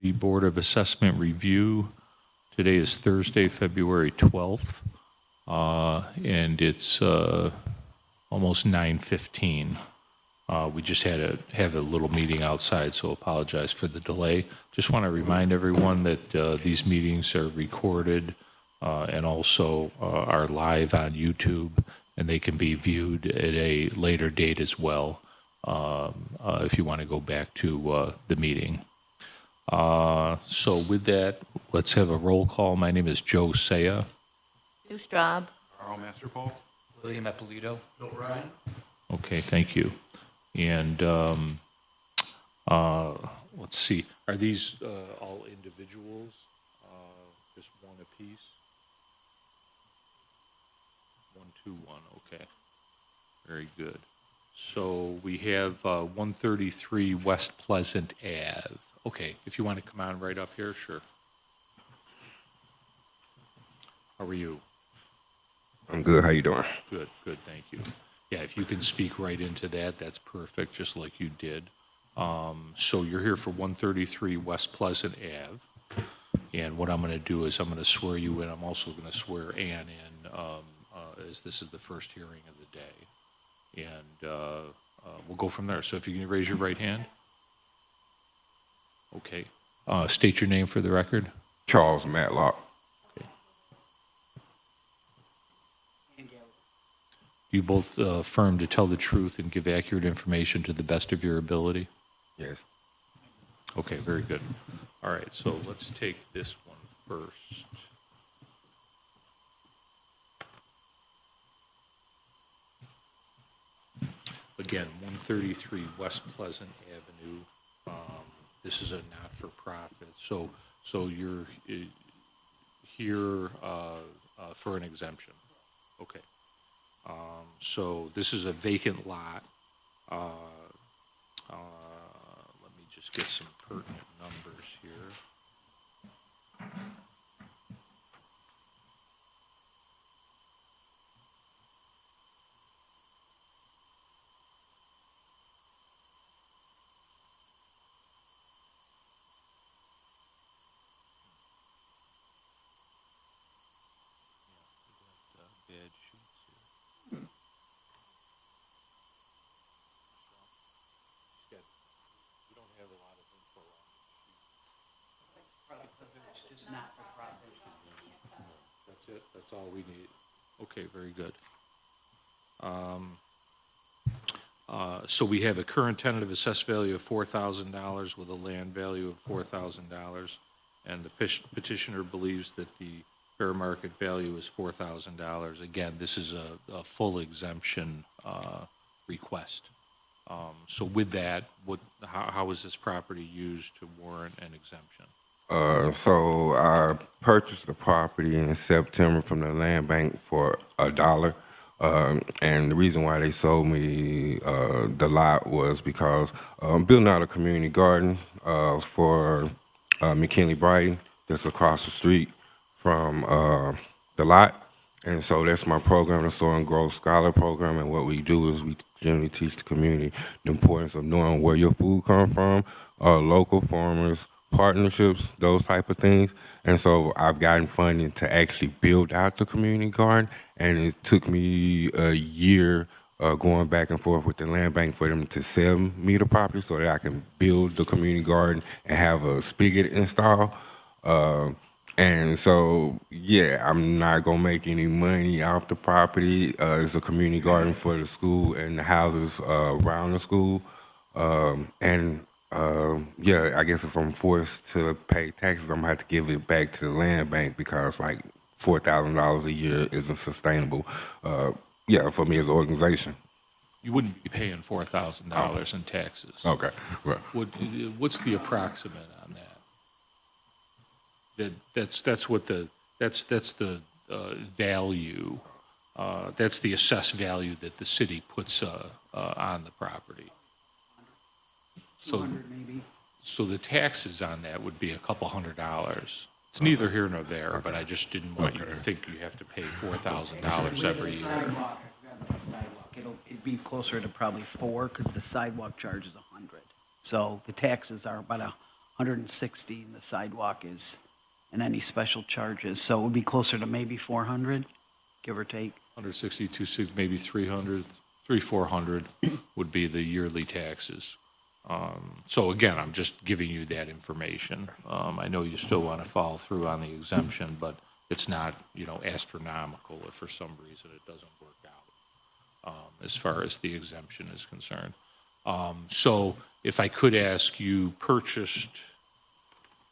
The Board of Assessment Review. Today is Thursday, February 12th, and it's almost 9:15. We just had to have a little meeting outside, so apologize for the delay. Just want to remind everyone that these meetings are recorded and also are live on YouTube, and they can be viewed at a later date as well if you want to go back to the meeting. So with that, let's have a roll call. My name is Joe Saya. Sue Straub. Carl Masterpole. William Eppolito. Bill Ryan. Okay, thank you. And let's see, are these all individuals? Just one apiece? 121, okay. Very good. So we have 133 West Pleasant Ave. Okay, if you want to come on right up here, sure. How are you? I'm good. How you doing? Good, thank you. Yeah, if you can speak right into that, that's perfect, just like you did. So you're here for 133 West Pleasant Ave. And what I'm going to do is I'm going to swear you in. I'm also going to swear Ann in, as this is the first hearing of the day. And we'll go from there. So if you can raise your right hand. Okay. State your name for the record. Charles Matlock. Okay. You both affirm to tell the truth and give accurate information to the best of your ability? Yes. Okay, very good. All right, so let's take this one first. Again, 133 West Pleasant Avenue. This is a not-for-profit, so you're here for an exemption. Okay. So this is a vacant lot. Let me just get some pertinent numbers here. Bad sheets here. We don't have a lot of info on this sheet. That's probably because it's just not for profits. That's it? That's all we need? Okay, very good. So we have a current tentative assessed value of $4,000 with a land value of $4,000, and the petitioner believes that the fair market value is $4,000. Again, this is a full exemption request. So with that, how is this property used to warrant an exemption? So I purchased the property in September from the land bank for $1. And the reason why they sold me the lot was because I'm building out a community garden for McKinley Brighton that's across the street from the lot. And so that's my program, the Soil and Growth Scholar Program. And what we do is we generally teach the community the importance of knowing where your food comes from, local farmers, partnerships, those type of things. And so I've gotten funding to actually build out the community garden. And it took me a year going back and forth with the land bank for them to sell me the property so that I can build the community garden and have a spigot installed. And so, yeah, I'm not going to make any money off the property. It's a community garden for the school and the houses around the school. Yeah, I guess if I'm forced to pay taxes, I'm going to have to give it back to the land bank because, like, $4,000 a year isn't sustainable, for me as an organization. You wouldn't be paying $4,000 in taxes. Okay, right. What's the approximate on that? That's the value. That's the assessed value that the city puts on the property. So 200 maybe. So the taxes on that would be a couple $100. It's neither here nor there, but I just didn't want you to think you have to pay $4,000 every year. Sidewalk, I forgot about the sidewalk. It'd be closer to probably 4 because the sidewalk charge is 100. So the taxes are about 160, and the sidewalk is, and any special charges, so it would be closer to maybe 400, give or take. 160, 260, maybe 300, 400 would be the yearly taxes. So again, I'm just giving you that information. I know you still want to follow through on the exemption, but it's not, astronomical if for some reason it doesn't work out, as far as the exemption is concerned. So if I could ask, you purchased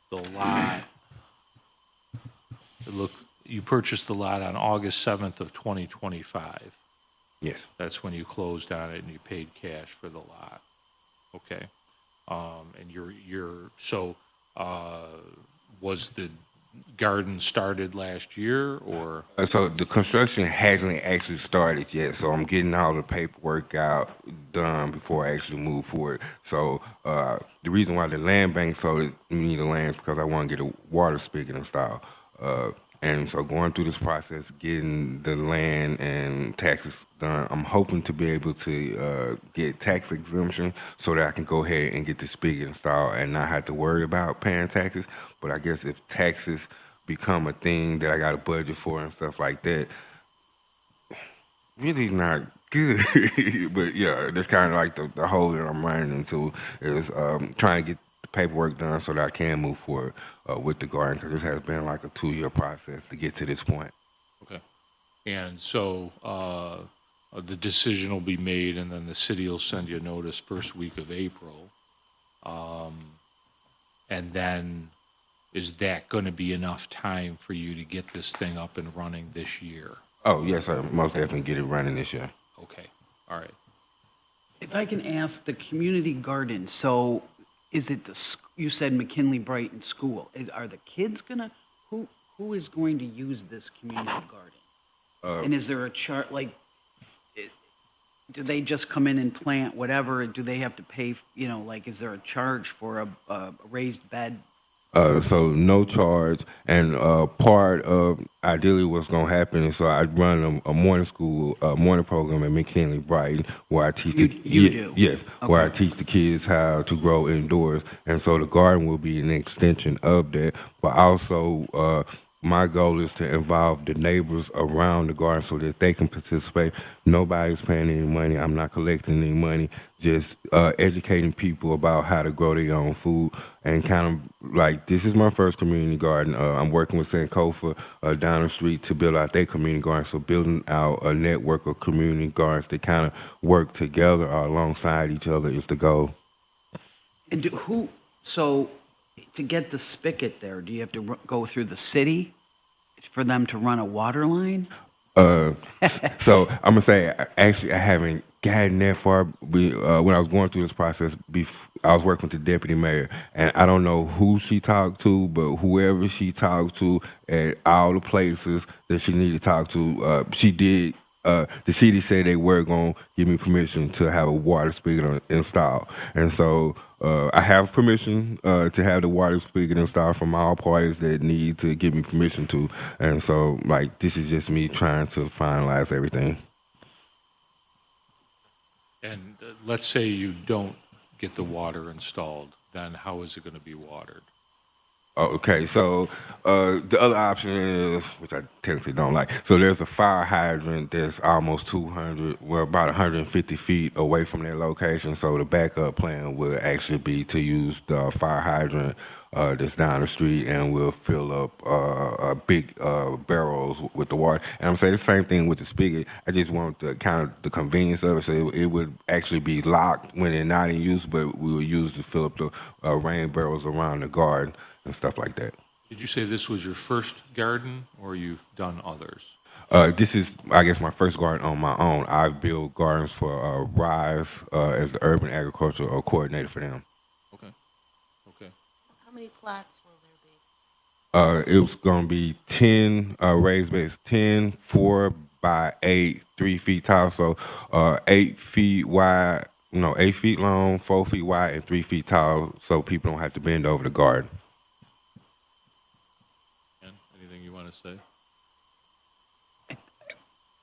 the lot, you purchased the lot on August 7th of 2025. Yes. That's when you closed on it and you paid cash for the lot. Okay. And was the garden started last year or? So the construction hasn't actually started yet. So I'm getting all the paperwork done before I actually move forward. So the reason why the land bank sold me the land is because I want to get a water spigot installed. And so going through this process, getting the land and taxes done, I'm hoping to be able to get tax exemption so that I can go ahead and get the spigot installed and not have to worry about paying taxes. But I guess if taxes become a thing that I got a budget for and stuff like that, really not good. But yeah, that's kind of like the hole that I'm running into is trying to get the paperwork done so that I can move forward with the garden, because this has been like a 2-year process to get to this point. Okay. And so the decision will be made and then the city will send you a notice first week of April. And then is that going to be enough time for you to get this thing up and running this year? Oh, yes, sir. Most definitely get it running this year. Okay. All right. If I can ask, the community garden, so is it you said McKinley Brighton School, are the kids gonna, who is going to use this community garden? And is there a chart, do they just come in and plant whatever, do they have to pay, is there a charge for a raised bed? So no charge, and part of ideally what's gonna happen is so I run a morning school, morning program at McKinley Brighton where I teach You do? yes, Okay. where I teach the kids how to grow indoors, and so the garden will be an extension of that. But also, my goal is to involve the neighbors around the garden so that they can participate. Nobody's paying any money. I'm not collecting any money. Just educating people about how to grow their own food, and kind of like, this is my first community garden. I'm working with Sankofa down the street to build out their community garden. So building out a network of community gardens that kind of work together or alongside each other is the goal. And so to get the spigot there, do you have to go through the city for them to run a water line? So I'm gonna say, actually, I haven't gotten that far. When I was going through this process, I was working with the deputy mayor, and I don't know who she talked to, but whoever she talked to at all the places that she needed to talk to, she did. The city said they were going to give me permission to have a water spigot installed. And so I have permission to have the water spigot installed from all parties that need to give me permission to. And so, this is just me trying to finalize everything. And let's say you don't get the water installed, then how is it going to be watered? Okay, so the other option is, which I technically don't like, so there's a fire hydrant that's almost about 150 feet away from their location. So the backup plan would actually be to use the fire hydrant that's down the street, and we'll fill up big barrels with the water. And I'm saying the same thing with the spigot. I just want the convenience of it, so it would actually be locked when they're not in use, but we would use to fill up the rain barrels around the garden and stuff like that. Did you say this was your first garden or you've done others? This is, I guess, my first garden on my own. I've built gardens for Rise as the urban agricultural coordinator for them. Okay. How many plots will there be? It was going to be 10 raised beds, 10 4 by 8, 3 feet tall, so 8 feet wide, 8 feet long, 4 feet wide, and 3 feet tall, so people don't have to bend over the garden. Anything you want to say?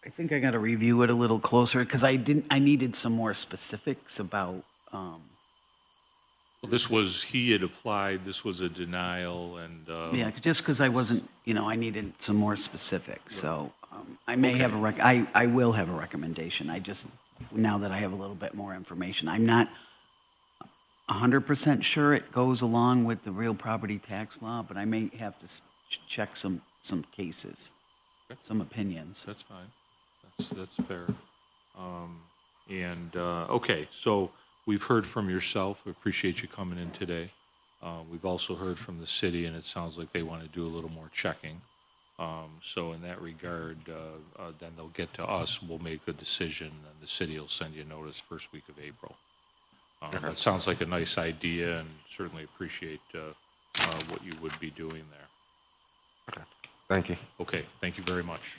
I think I got to review it a little closer because I needed some more specifics about Well, this was, he had applied, this was a denial, and, Yeah, just because I wasn't, I needed some more specifics, so I may have I will have a recommendation. I just, now that I have a little bit more information, I'm not 100% sure it goes along with the real property tax law, but I may have to check some cases, some opinions. that's fine. That's fair. Okay, so we've heard from yourself. We appreciate you coming in today. We've also heard from the city, and it sounds like they want to do a little more checking. So in that regard, then they'll get to us, we'll make a decision, and the city will send you a notice first week of April. That sounds like a nice idea, and certainly appreciate what you would be doing there. Okay. Thank you. Okay, thank you very much.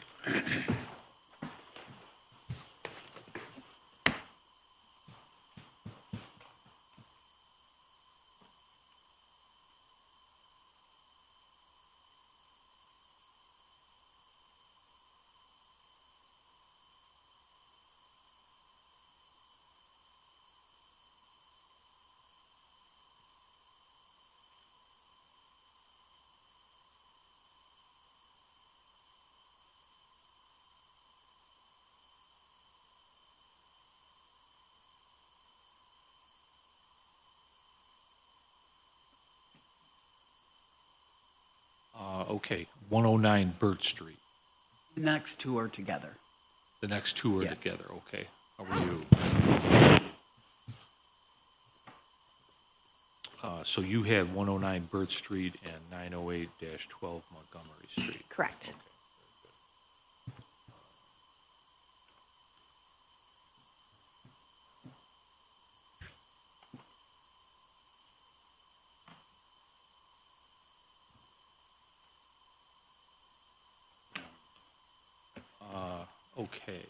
Okay, 109 Burt Street. The next two are together. The next two are Yeah. together, okay. How are you? So you have 109 Burt Street and 908-12 Montgomery Street. Correct. Okay.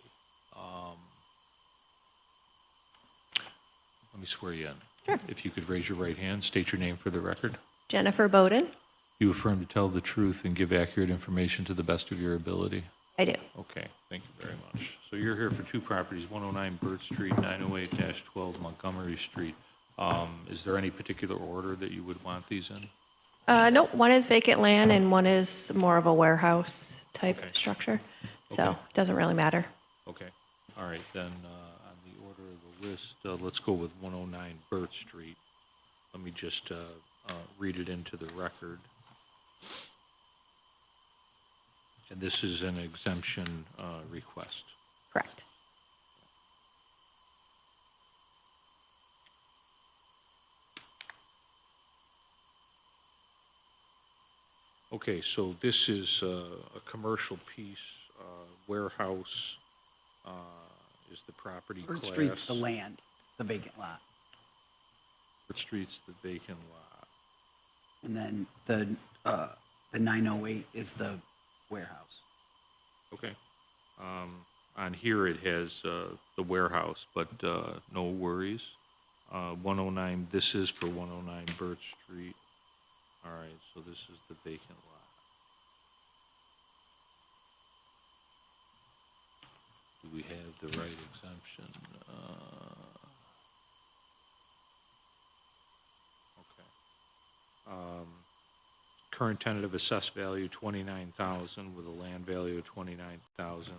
Let me swear you in. Sure. If you could raise your right hand, state your name for the record. Jennifer Bowden? You affirm to tell the truth and give accurate information to the best of your ability? I do. Okay, thank you very much. So you're here for two properties, 109 Burt Street, 908-12 Montgomery Street. Is there any particular order that you would want these in? No, one is vacant land and one is more of a warehouse type Okay. structure. So Okay. it doesn't really matter. Okay, all right, then, on the order of the list, let's go with 109 Burt Street. Let me just read it into the record. And this is an exemption request. Correct. Okay, so this is a commercial piece, warehouse is the property class. Burt Street's the land, the vacant lot. Burt Street's the vacant lot. And then the 908 is the warehouse. Okay. On here it has the warehouse, but no worries. 109, this is for 109 Burt Street. All right, so this is the vacant lot. Do we have the right exemption? Okay. Current tentative assessed value, 29,000 with a land value of 29,000.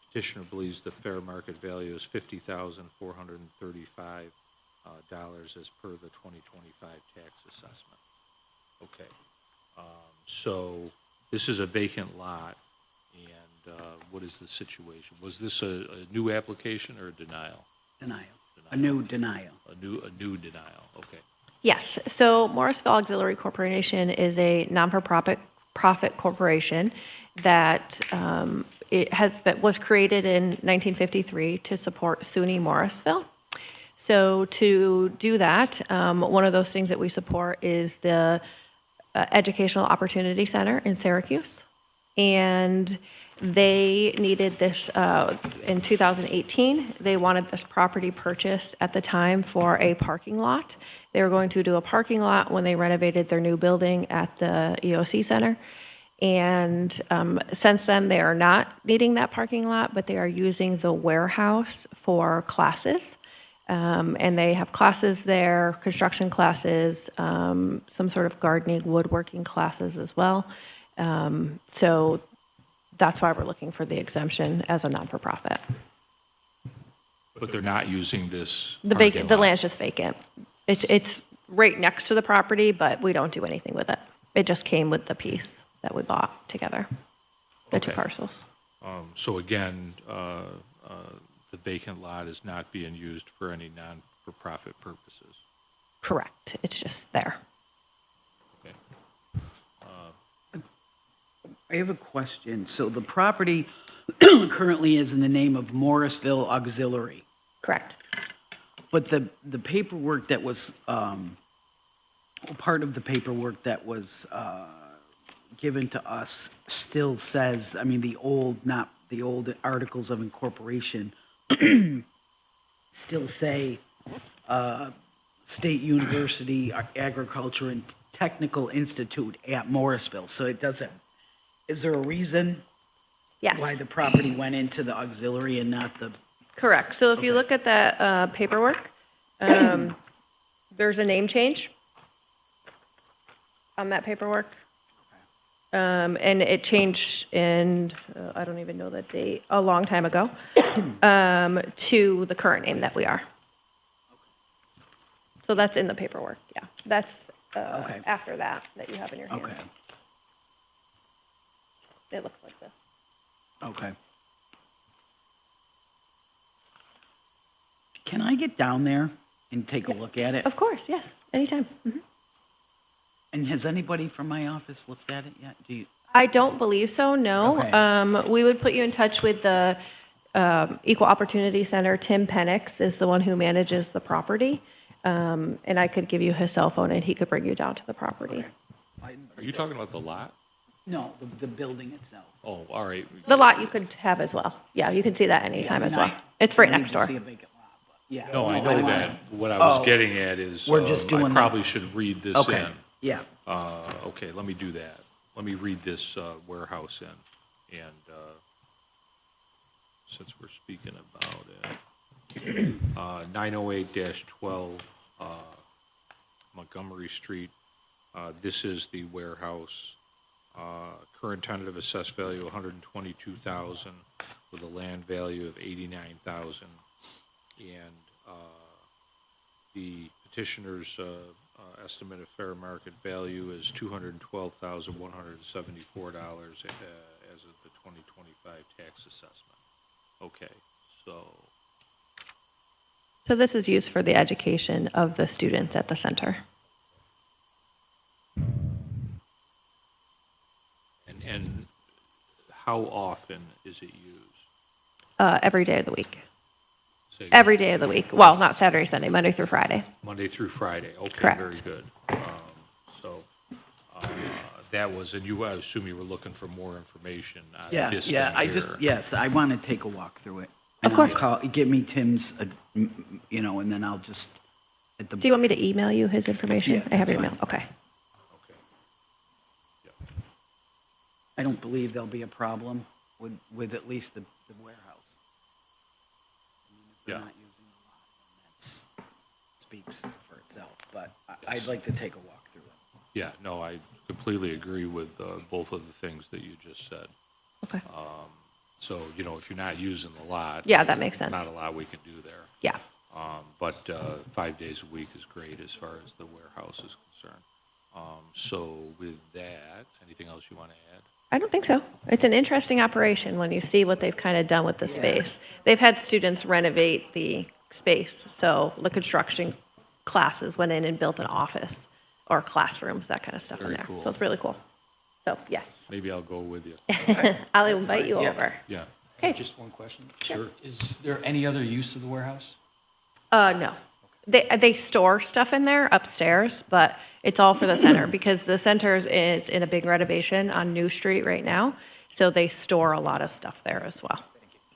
Petitioner believes the fair market value is $50,435 as per the 2025 tax assessment. Okay. So this is a vacant lot, and what is the situation? Was this a new application or a denial? Denial. A new denial. A new denial, okay. Yes. So Morrisville Auxiliary Corporation is a non-for-profit corporation that was created in 1953 to support SUNY Morrisville. So to do that, one of those things that we support is the Educational Opportunity Center in Syracuse. And they needed this in 2018. They wanted this property purchased at the time for a parking lot. They were going to do a parking lot when they renovated their new building at the EOC Center. And since then, they are not needing that parking lot, but they are using the warehouse for classes. And they have classes there, construction classes, some sort of gardening, woodworking classes as well. So that's why we're looking for the exemption as a non-for-profit. But they're not using this The parking vacant, the lot. land's just vacant. It's right next to the property, but we don't do anything with it. It just came with the piece that we bought together, the two Okay. parcels. So again, the vacant lot is not being used for any non-for-profit purposes. Correct. It's just there. Okay. I have a question. So the property currently is in the name of Morrisville Auxiliary, Correct. but the paperwork that was, part of the paperwork that was given to us still says, I mean, not the old articles of incorporation still say State University Agriculture and Technical Institute at Morrisville. So it doesn't, is there a reason Yes. why the property went into the auxiliary and not the, Correct. So if you look at that paperwork, there's a name change on that paperwork. And it changed in, I don't even know the date, a long time ago, to the current name that we are. So that's in the paperwork, yeah. That's Okay. after that you have in your hand. okay, It looks like this. okay. Can I get down there and take a look at it? Of course, yes, anytime. Mhm. And has anybody from my office looked at it yet? Do you? I don't believe so, no. Okay. We would put you in touch with the Equal Opportunity Center. Tim Penix is the one who manages the property. And I could give you his cell phone and he could bring you down to the property. Are you talking about the lot? No, the building itself. Oh, all right. The lot you could have as well. Yeah, you can see that anytime as well. It's right I need next to door. see a vacant lot, but yeah. No, I know wanna- that. What I was Oh. getting at is, We're just I doing the- probably should read this Okay, in. yeah, Okay, let me do that. Let me read this warehouse in. And since we're speaking about it, 908-12 Montgomery Street. This is the warehouse. Current tentative assessed value, $122,000, with a land value of $89,000. And the petitioner's estimate of fair market value is $212,174 as of the 2025 tax assessment. Okay, so, So this is used for the education of the students at the center. and how often is it used? Every day of the week. Say Every day of the week. Well, not Saturday, Sunday, Monday through Friday. Monday through Friday? Okay, Correct. very good. So that was, and I assume you were looking for more information on yeah, this yeah, thing I here. just, yes, I want to take a walk through it. Of And I'll course. give me Tim's, and then I'll just, at the. Do you want me to email you his information? Yeah, I have that's your email. fine. Okay. Okay. Yeah. I don't believe there'll be a problem with at least the warehouse. I mean, if they're Yeah. not using the lot, then speaks for itself, but I'd like to take a walk through it. Yeah, no, I completely agree with both of the things that you just said. Okay. So, if you're not using the lot. Yeah, that makes there's sense. Not a lot we can do there. Yeah. But 5 days a week is great as far as the warehouse is concerned. So with that, anything else you want to add? I don't think so. It's an interesting operation when you see what they've kind of done with the space. They've had students renovate the space, so the construction classes went in and built an office or classrooms, that kind of stuff in Very there. cool. So it's really cool. So, yes, Maybe I'll go with you. I'll invite you Yeah. over. Yeah, Okay. Just one question. sure. Is there any other use of the warehouse? No. They store stuff in there upstairs, but it's all for the center because the center is in a big renovation on New Street right now. So they store a lot of stuff there as well.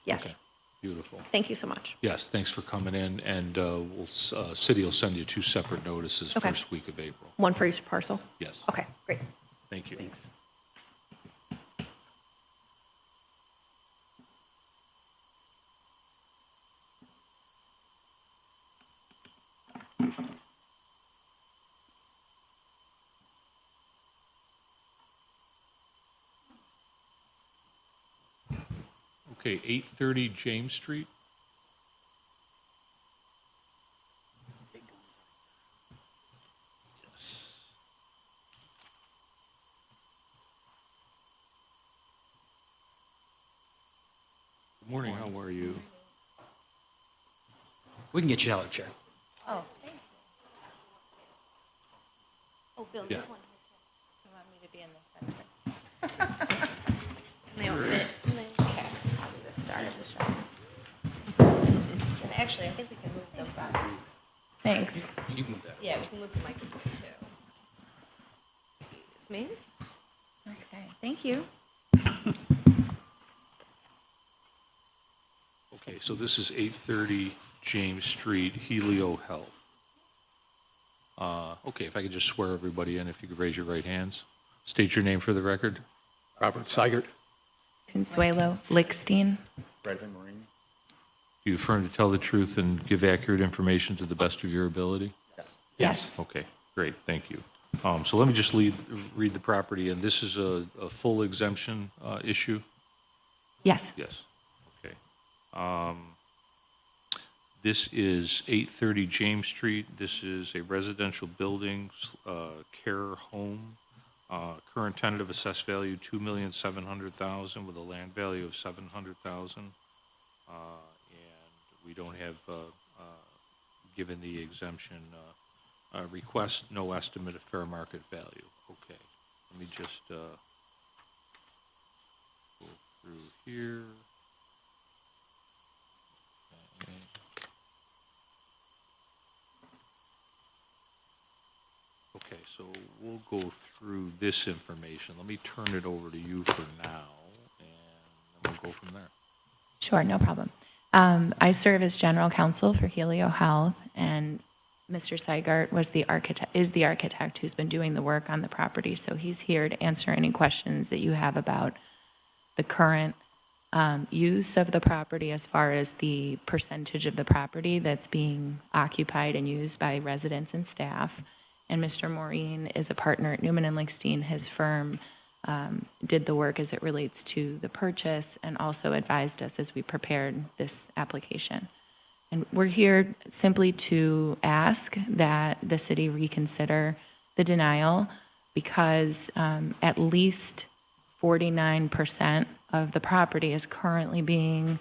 Yes. Beautiful. Thank you so much. Yes, thanks for coming in, and city will send you 2 separate notices Okay. first week of April. One for each parcel? Yes. Okay, great. Thank you. Thanks. Okay, 830 James Street. Yes. Good morning, how are you? We can get you out of the chair. Oh, thank you. Oh, Bill, Yeah. there's one here too. You want me to be in the center? They don't fit. Okay, I'll do the start of the show. And actually, I think we can move them back. Thanks. You can move that. Yeah, we can move the microphone too. Excuse me. Okay, thank you. Okay, so this is 830 James Street, Helio Health. Okay, if I could just swear everybody in, if you could raise your right hands. State your name for the record. Robert Seigert. Consuelo Lickstein. Do you affirm to tell the truth and give accurate information to the best of your ability? Yes. Okay, great, thank you. So let me just read the property, and this is a full exemption issue? Yes. Yes, okay. This is 830 James Street. This is a residential building, care home. Current tentative assessed value, $2,700,000 with a land value of $700,000. And we don't have, given the exemption request, no estimate of fair market value. Okay, let me just go through here. Okay. Okay, so we'll go through this information. Let me turn it over to you for now, and then we'll go from there. Sure, no problem. I serve as general counsel for Helio Health, and Mr. Seigert is the architect who's been doing the work on the property, so he's here to answer any questions that you have about the current use of the property as far as the percentage of the property that's being occupied and used by residents and staff. And Mr. Maureen is a partner at Newman and Lickstein. His firm did the work as it relates to the purchase and also advised us as we prepared this application. And we're here simply to ask that the city reconsider the denial because at least 49% of the property is currently being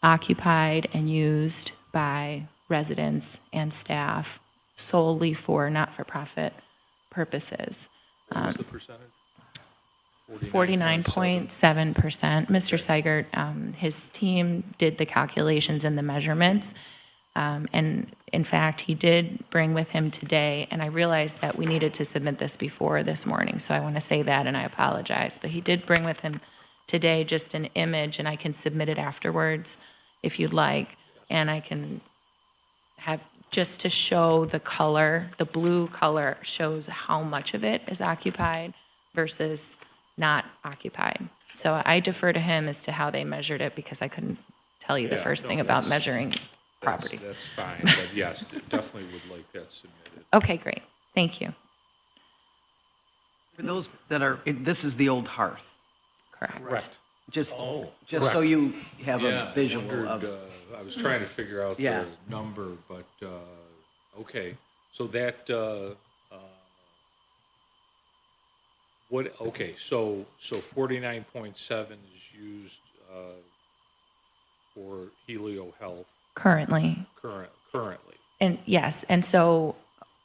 occupied and used by residents and staff solely for not-for-profit purposes. What was the percentage? 49.7%. Mr. Seigert, his team did the calculations and the measurements. And in fact, he did bring with him today, and I realized that we needed to submit this before this morning, so I want to say that, and I apologize. But he did bring with him today just an image, and I can submit it afterwards if you'd like. And I can have, just to show the color, the blue color shows how much of it is occupied versus not occupied. So I defer to him as to how they measured it because I couldn't tell you the first thing about measuring properties. That's fine, but yes, definitely would like that submitted. Okay, great. Thank you. For those that are, this is the old hearth. Correct. Just so you have a visual wondered, of. I was trying to figure out Yeah. the number, but, okay. So that, so 49.7 is used for Helio Health Currently. currently. And yes, and so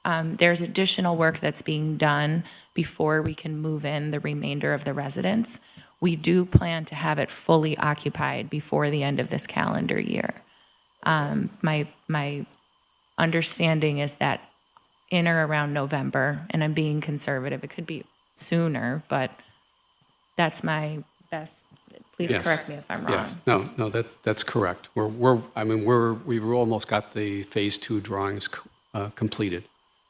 there's additional work that's being done before we can move in the remainder of the residents. We do plan to have it fully occupied before the end of this calendar year. My understanding is that in or around November, and I'm being conservative, it could be sooner, but that's my best. Please Yes. correct me if I'm wrong. Yes, no, that's correct. We've almost got the Phase 2 drawings completed,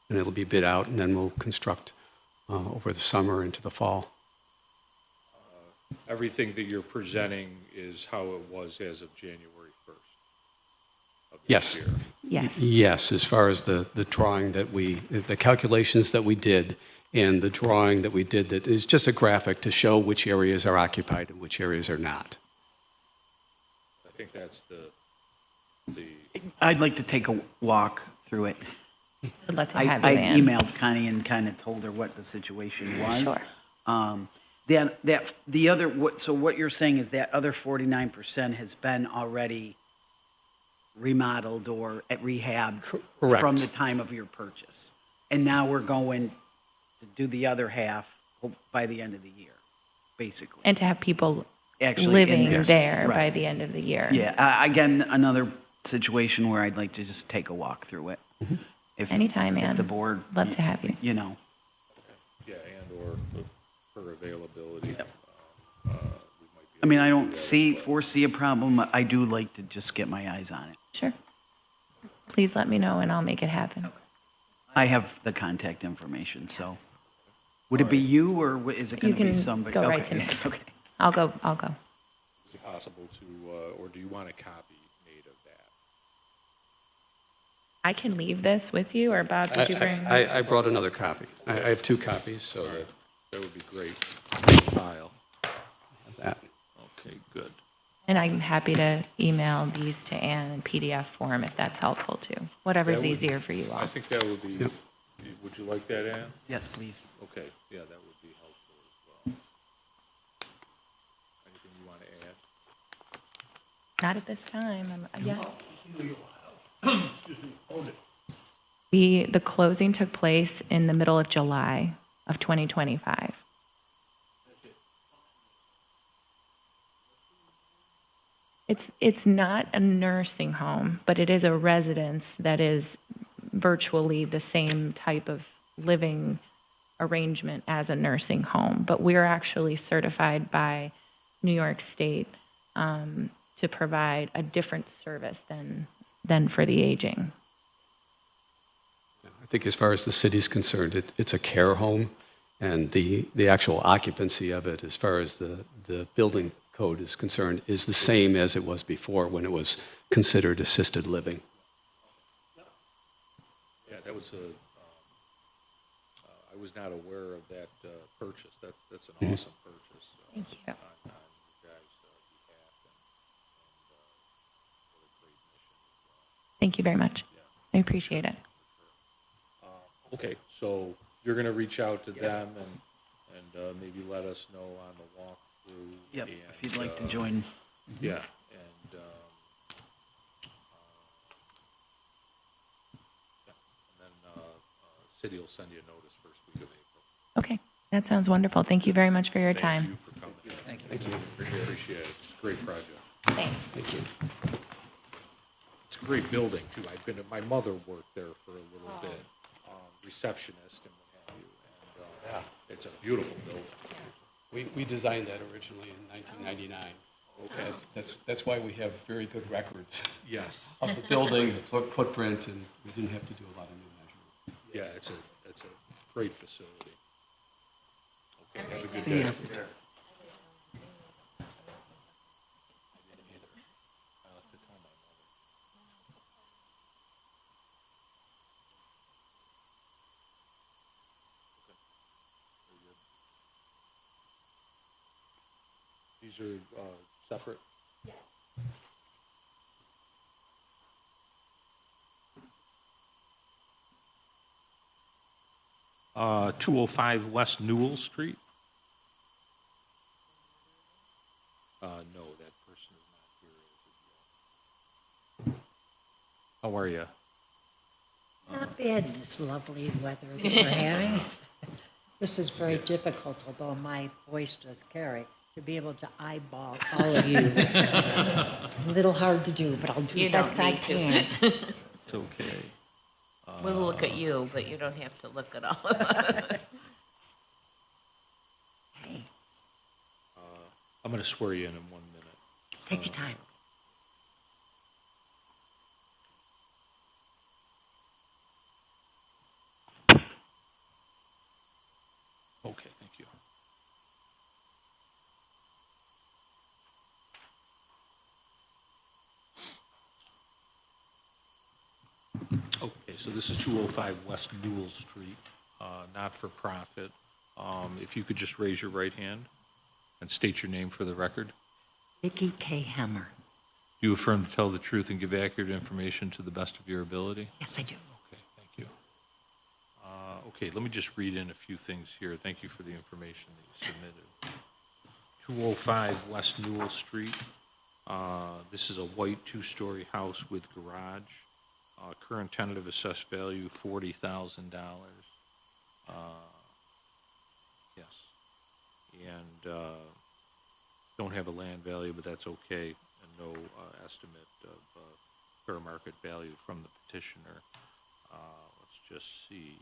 and it'll be bid out, and then we'll construct over the summer into the fall. Everything that you're presenting is how it was as of January 1st of Yes. Yes. Yes, as far as the drawing that the calculations that we did and the drawing that we did, that is just a graphic to show which areas are occupied and which areas are not. I think that's the I'd like to take a walk through it. I'd love to I have you, I Ann. emailed Connie and kind of told her what the situation was. Sure. The other, so what you're saying is that other 49% has been already remodeled or at rehab Correct. from the time of your purchase. And now we're going to do the other half by the end of the year, basically. And to have people Actually in living this, there by right. the end of the year. Yeah, again, another situation where I'd like to just take a walk through it. If- Anytime, If Ann. the board. Love to have you. You know, yeah, and/or her availability. Yep. We might be I mean, I able to don't do that. foresee a problem. I do like to just get my eyes on it. Sure. Please let me know and I'll make it happen. I have the contact information, so. Would it be you or is it going You to be can somebody? go right to Okay, me. Okay. I'll go. Is it possible to, or do you want a copy made of that? I can leave this with you, or Bob, did you bring? I brought another copy. I have 2 copies, so That would be great. File. that. Okay, good. And I'm happy to email these to Ann in PDF form if that's helpful too. Whatever's That would- easier for you all. I think that would be, would you like that, Ann? Yes, please. Okay, yeah, that would be helpful as well. Anything you want to add? Not at this time. Yes. Oh. The closing took place in the middle of July of 2025. It's not a nursing home, but it is a residence that is virtually the same type of living arrangement as a nursing home. But we're actually certified by New York State to provide a different service than for the aging. I think as far as the city's concerned, it's a care home, and the actual occupancy of it, as far as the building code is concerned, is the same as it was before when it was considered assisted living. Yeah, that was I was not aware of that purchase. That's an awesome purchase. Thank you. On you guys' behalf, and what a great mission as well. Thank you very much. I appreciate it. Okay, so you're going to reach out to them and maybe let us know on the walkthrough. Yep, and, if you'd like to join. Yeah, and then city will send you a notice first week of April. Okay, that sounds wonderful. Thank you very much for your Thank time. you for coming. Thank you. Appreciate it. It's a great project. Thanks. Thank you. It's a great building too. My mother worked there for a little bit, receptionist and what have you. And it's a beautiful building. We designed that originally in 1999. Okay. That's why we have very good records Yes. of the building, the footprint, and we didn't have to do a lot of new measurements. Yeah, it's a great facility. Okay, have a good See day. ya. These are separate? Yes. 205 West Newell Street? No, that person is not here. How are you? Not bad in this lovely weather that we're having. This is very difficult, although my voice does carry, to be able to eyeball all of you. It's a little hard to do, but I'll do You the best don't I need to. can. It's okay. We'll look at you, but you don't have to look at all of us. Hey, I'm going to swear you in 1 minute. take your time. Okay, thank you. so this is 205 West Newell Street, not-for-profit. If you could just raise your right hand and state your name for the record. Vicki K. Hammer. Do you affirm to tell the truth and give accurate information to the best of your ability? Yes, I do. Okay, thank you. Okay, let me just read in a few things here. Thank you for the information that you submitted. 205 West Newell Street. This is a white two-story house with garage. Current tentative assessed value, $40,000. Yes. And don't have a land value, but that's okay, and no estimate of fair market value from the petitioner. Let's just see.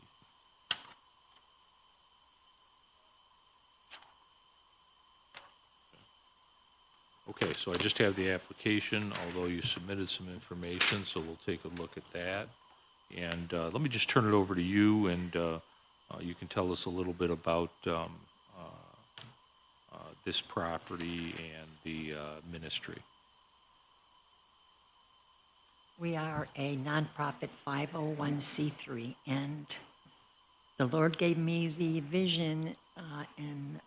Okay, so I just have the application, although you submitted some information, so we'll take a look at that. And let me just turn it over to you, and you can tell us a little bit about this property and the ministry. We are a nonprofit 501c3, and the Lord gave me the vision in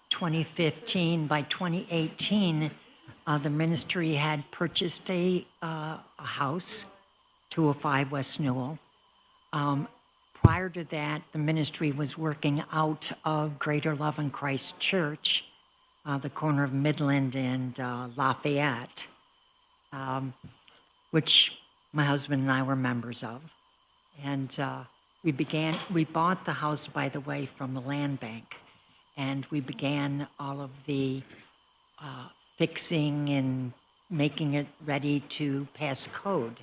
2015. By 2018, the ministry had purchased a house, 205 West Newell. Prior to that, the ministry was working out of Greater Love in Christ Church, the corner of Midland and Lafayette, which my husband and I were members of. And we bought the house, by the way, from the land bank. And we began all of the fixing and making it ready to pass code.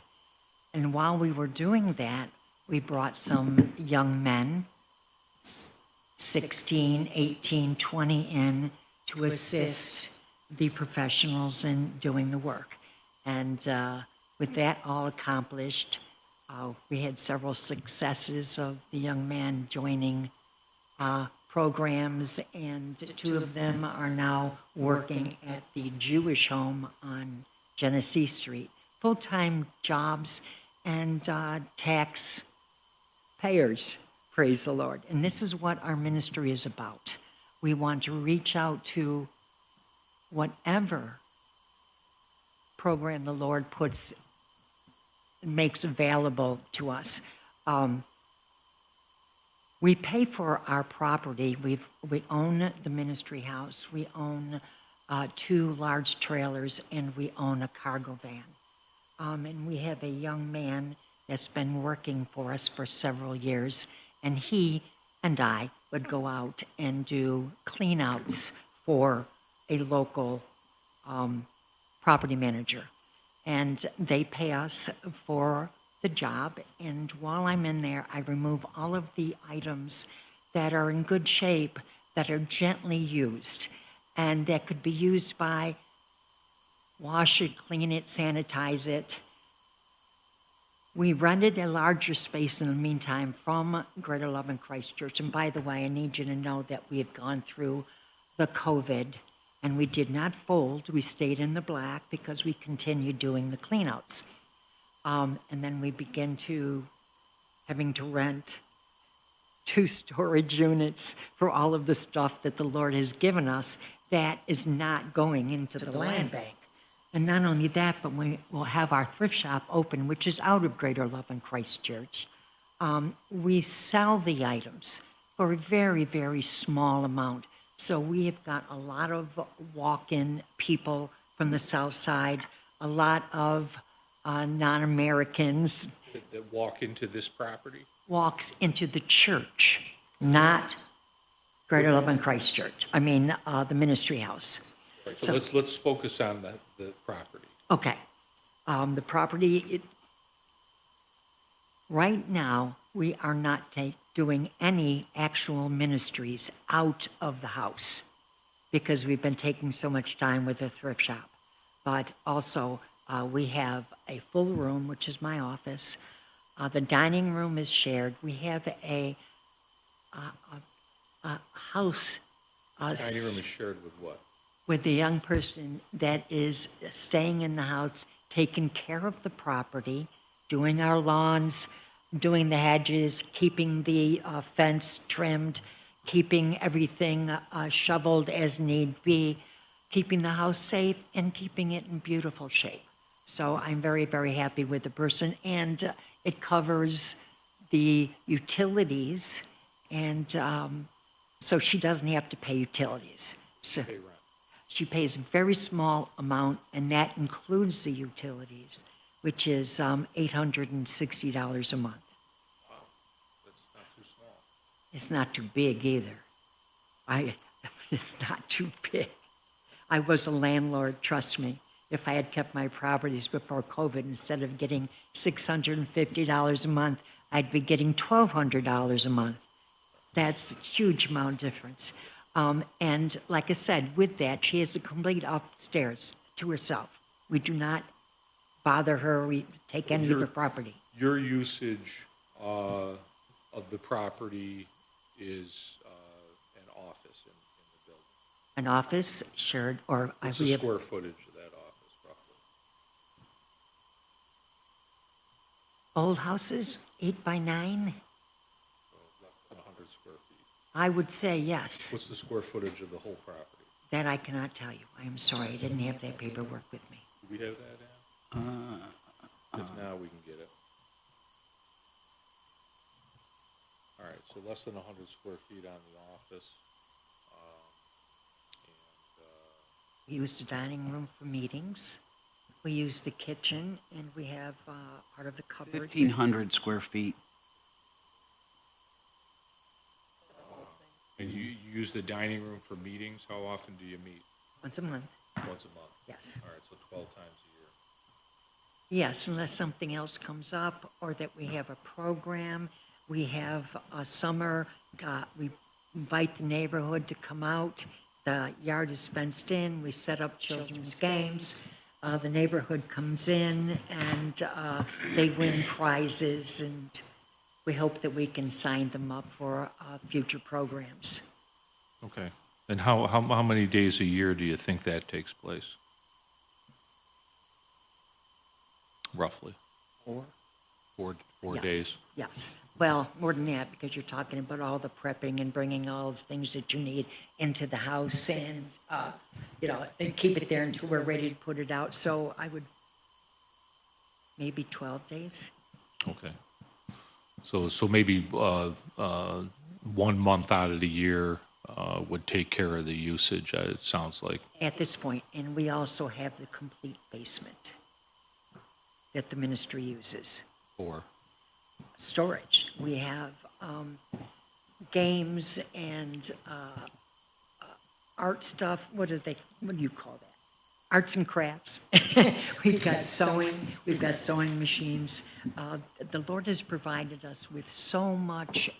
And while we were doing that, we brought some young men, 16, 18, 20 in to assist the professionals in doing the work. And with that all accomplished, we had several successes of the young men joining programs, and 2 of them are now working at the Jewish home on Genesee Street. Full-time jobs and tax payers, praise the Lord. And this is what our ministry is about. We want to reach out to whatever program the Lord makes available to us. We pay for our property. We own the ministry house. We own 2 large trailers, and we own a cargo van. And we have a young man that's been working for us for several years, and he and I would go out and do clean-outs for a local property manager. And they pay us for the job, and while I'm in there, I remove all of the items that are in good shape, that are gently used, and that could be used by wash it, clean it, sanitize it. We rented a larger space in the meantime from Greater Love in Christ Church. And by the way, I need you to know that we have gone through the COVID, and we did not fold. We stayed in the black because we continued doing the cleanouts. And then we began having to rent 2 storage units for all of the stuff that the Lord has given us that is not going into the land bank. And not only that, but we will have our thrift shop open, which is out of Greater Love in Christ Church. We sell the items for a very, very small amount. So we have got a lot of walk-in people from the South Side, a lot of non-Americans. That walk into this property? Walks into the church, not Greater Love in Christ Church. I mean, the ministry house. Right, so let's focus on the property. Okay. The property, right now, we are not doing any actual ministries out of the house because we've been taking so much time with the thrift shop. But also, we have a full room, which is my office. The dining room is shared. We have a house. Dining room is shared with what? With the young person that is staying in the house, taking care of the property, doing our lawns, doing the hedges, keeping the fence trimmed, keeping everything shoveled as need be, keeping the house safe, and keeping it in beautiful shape. So I'm very, very happy with the person, and it covers the utilities, and so she doesn't have to pay utilities. So she pays a very small amount, and that includes the utilities, which is $860 a month. That's not too small. It's not too big either. It's not too big. I was a landlord, trust me. If I had kept my properties before COVID, instead of getting $650 a month, I'd be getting $1,200 a month. That's a huge amount difference. And like I said, with that, she has a complete upstairs to herself. We do not bother her, we take any of her property. Your usage of the property is an office in the building. An office, sure, or What's the square footage of that office, roughly? old houses, 8 by 9, Less than 100 square feet. I would say yes. What's the square footage of the whole property? That I cannot tell you. I am sorry, I didn't have that paperwork with me. Do we have that, Ann? If now, we can get it. All right, so less than 100 square feet on the office. We use the dining room for meetings. We use the kitchen, and we have part of the cupboards. 1,500 square feet. And you use the dining room for meetings? How often do you meet? Once a month, Once a month? yes. All right, so 12 times a year. Yes, unless something else comes up or that we have a program. We have a summer, we invite the neighborhood to come out. The yard is fenced in. We set up children's games. The neighborhood comes in and they win prizes, and we hope that we can sign them up for future programs. Okay. And how many days a year do you think that takes place? Roughly? 4. Four Yes, days? Yes. Well, more than that, because you're talking about all the prepping and bringing all the things that you need into the house and, and keep it there until we're ready to put it out. So I would, maybe 12 days. Okay. So maybe 1 month out of the year would take care of the usage, it sounds like. At this point, and we also have the complete basement that the ministry uses. Or, Storage. We have games and art stuff. What do you call that? Arts and crafts. We've got sewing machines. The Lord has provided us with so much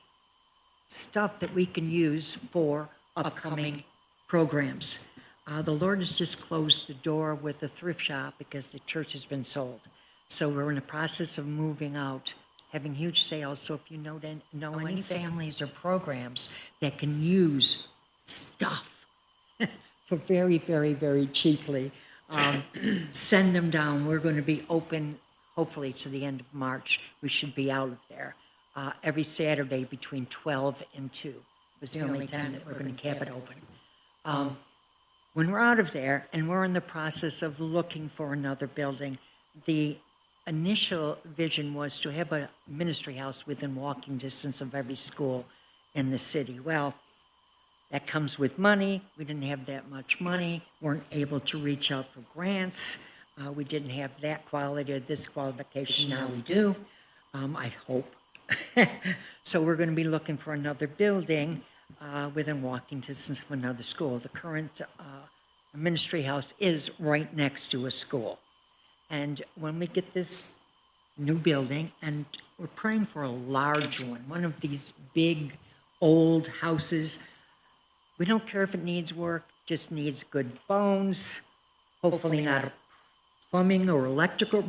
stuff that we can use for upcoming programs. The Lord has just closed the door with the thrift shop because the church has been sold. So we're in the process of moving out, having huge sales. So if you know any families or programs that can use stuff for very, very, very cheaply, send them down. We're going to be open, hopefully, to the end of March. We should be out of there every Saturday between 12 and 2. It was the only time that we're going to keep it open. When we're out of there and we're in the process of looking for another building, the initial vision was to have a ministry house within walking distance of every school in the city. Well, that comes with money. We didn't have that much money, weren't able to reach out for grants. We didn't have that quality or this qualification. Now we do, I hope. So we're going to be looking for another building within walking distance of another school. The current ministry house is right next to a school. And when we get this new building, and we're praying for a large one of these big, old houses. We don't care if it needs work, just needs good bones, hopefully not plumbing or electrical.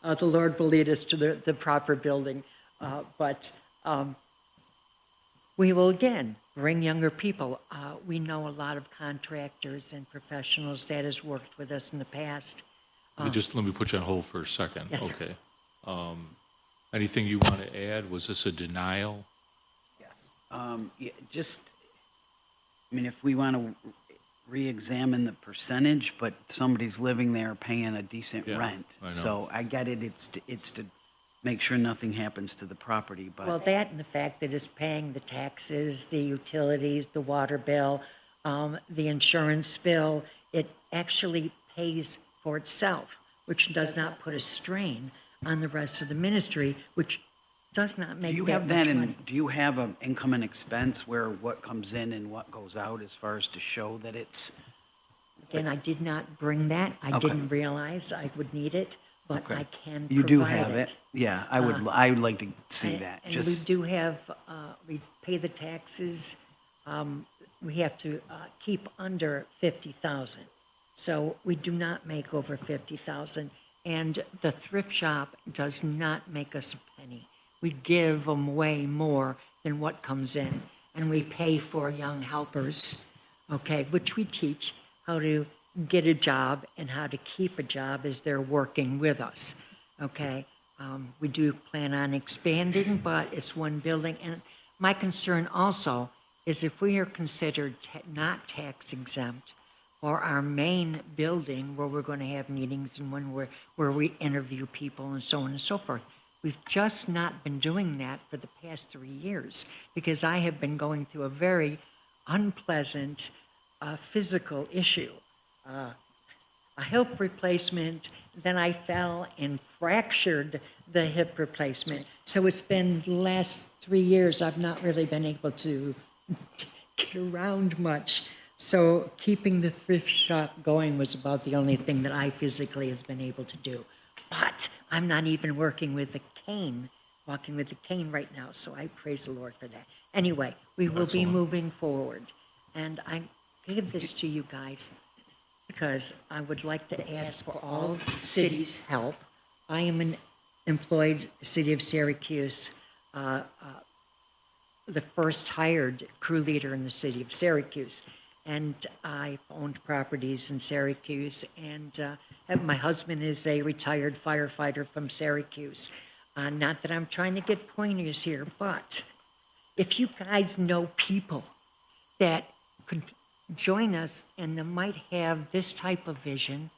The Lord will lead us to the proper building. But we will, again, bring younger people. We know a lot of contractors and professionals that has worked with us in the past. Let me put you on hold for a second. Yes, sir. Okay. Anything you want to add? Was this a denial? Yes. Yeah, just, I mean, if we want to re-examine the percentage, but somebody's living there paying a decent Yeah, rent. I know. So I get it, it's to make sure nothing happens to the property, Well, but, that and the fact that it's paying the taxes, the utilities, the water bill, the insurance bill, it actually pays for itself, which does not put a strain on the rest of the ministry, which does not do make you that have that much money. in, do you have an income and expense where what comes in and what goes out as far as to show that it's, Again, I did not bring that. I Okay. didn't realize I would need it, but Okay. I can you do provide have it? Yeah, I would like to see that, And we just, do have, we pay the taxes, we have to keep under 50,000. So we do not make over 50,000. And the thrift shop does not make us a penny. We give them way more than what comes in. And we pay for young helpers, okay, which we teach how to get a job and how to keep a job as they're working with us, okay? We do plan on expanding, but it's one building. And my concern also is if we are considered not tax exempt, or our main building where we're going to have meetings and where we interview people and so on and so forth. We've just not been doing that for the past 3 years because I have been going through a very unpleasant physical issue. A hip replacement, then I fell and fractured the hip replacement. So it's been the last 3 years I've not really been able to get around much. So keeping the thrift shop going was about the only thing that I physically has been able to do. But I'm not even working with a cane, walking with a cane right now, so I praise the Lord for that. Anyway, we will be moving forward. And I gave this to you guys because I would like to ask for all the city's help. I am an employed City of Syracuse, the first hired crew leader in the City of Syracuse. And I've owned properties in Syracuse, and my husband is a retired firefighter from Syracuse. Not that I'm trying to get pointers here, but if you guys know people that could join us and that might have this type of vision,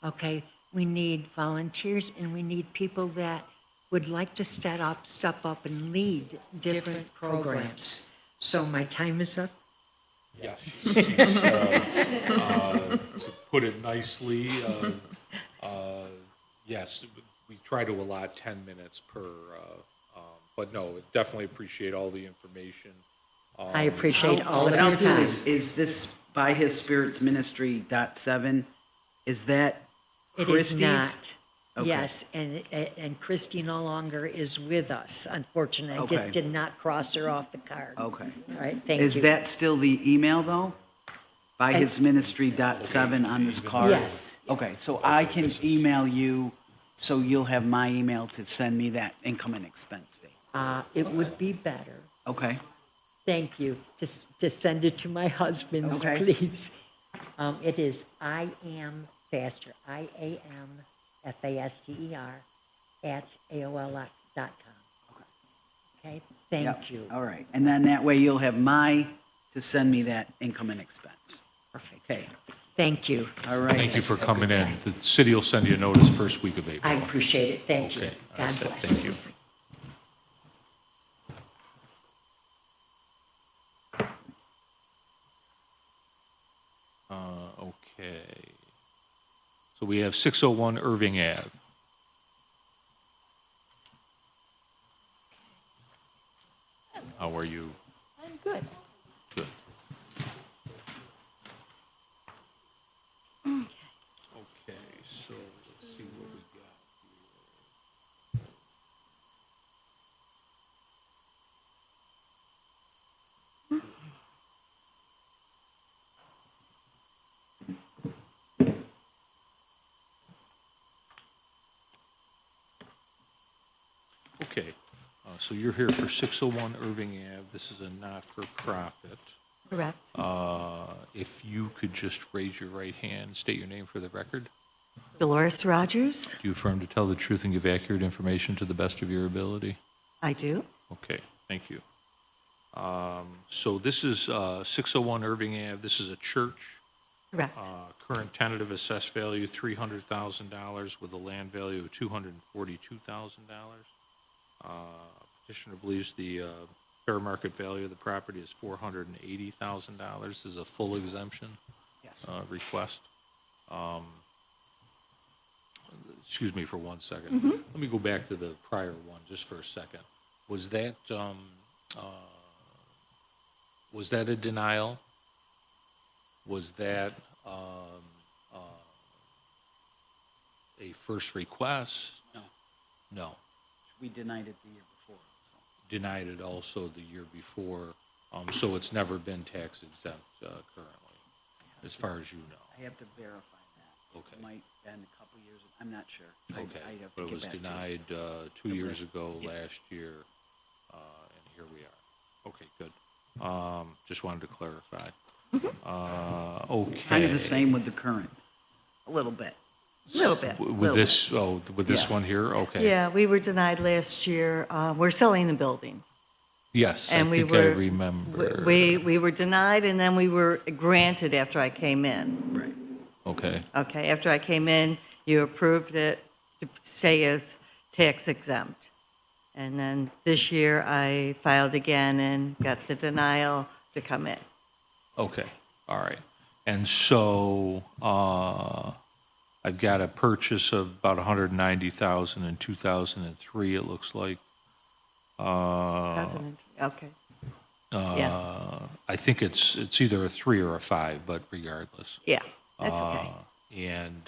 okay, we need volunteers and we need people that would like to step up and lead different programs. So my time is up. Yes. To put it nicely, yes, we try to allot 10 minutes per, but no, definitely appreciate all the information. I appreciate all of what your I'll do time. is this by his spirits ministry .7, is that It Christie's? is not. Okay. Yes, and Christy no longer is with us, unfortunately. I just Okay. did not cross her off the card. Okay. All right, thank you. Is that still the email, though? By his ministry .7 on this card? Yes. Okay, so I can email you, so you'll have my email to send me that income and expense statement. It would be better, Okay, thank you, to send it to my husband's, Okay. please. It is I am faster, IAMFASTER @AOL.com. Okay, Yep. thank you. All right, and then that way you'll have to send me that income and expense. Perfect. Okay, Thank you. all right. Thank you for coming in. The city will send you a notice first week of April. I appreciate it, thank you. Okay. God bless. Thank you. Okay. So we have 601 Irving Ave. How are you? I'm good. Good. Okay, so let's see what we got here. Okay, so you're here for 601 Irving Ave. This is a not-for-profit. Correct. If you could just raise your right hand, state your name for the record. Dolores Rogers. Do you affirm to tell the truth and give accurate information to the best of your ability? I do. Okay, thank you. So this is 601 Irving Ave. This is a church. Correct. Current tentative assessed value, $300,000 with a land value of $242,000. Petitioner believes the fair market value of the property is $480,000. This is a full exemption Yes. request. Excuse me for 1 second. Let me go back to the prior one just for a second. Was that a denial? Was that a first request? No. No. We denied it the year before, so. Denied it also the year before, so it's never been tax exempt currently, as far as you know. I have to verify that. Okay. It might have been a couple years, I'm not sure. Okay, I have to but it get was back to you. denied 2 The years list, ago, yes. last year, and here we are. Okay, good. Just wanted to clarify. Okay. Kind of the same with the current, a little bit. Little bit. With this, with this Yeah. one here, okay. Yeah, we were denied last year. We're selling the building. Yes, I And we think I were- remember. We were denied, and then we were granted after I came in. Right. Okay, Okay, after I came in, you approved it to stay as tax exempt. And then this year, I filed again and got the denial to come in. okay, all right. And so, I've got a purchase of about $190,000 in 2003, it looks like. Okay, yeah. I think it's either a 3 or a 5, but regardless. Yeah, that's okay. And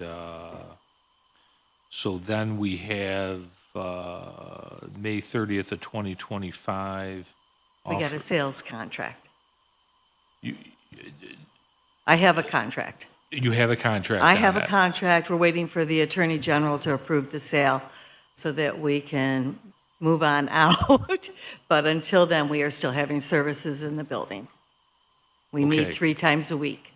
so then we have May 30th of 2025. We got a sales contract. You I have a contract. you have a contract I on have a that. contract. We're waiting for the Attorney General to approve the sale so that we can move on out. But until then, we are still having services in the building. We Okay. meet 3 times a week.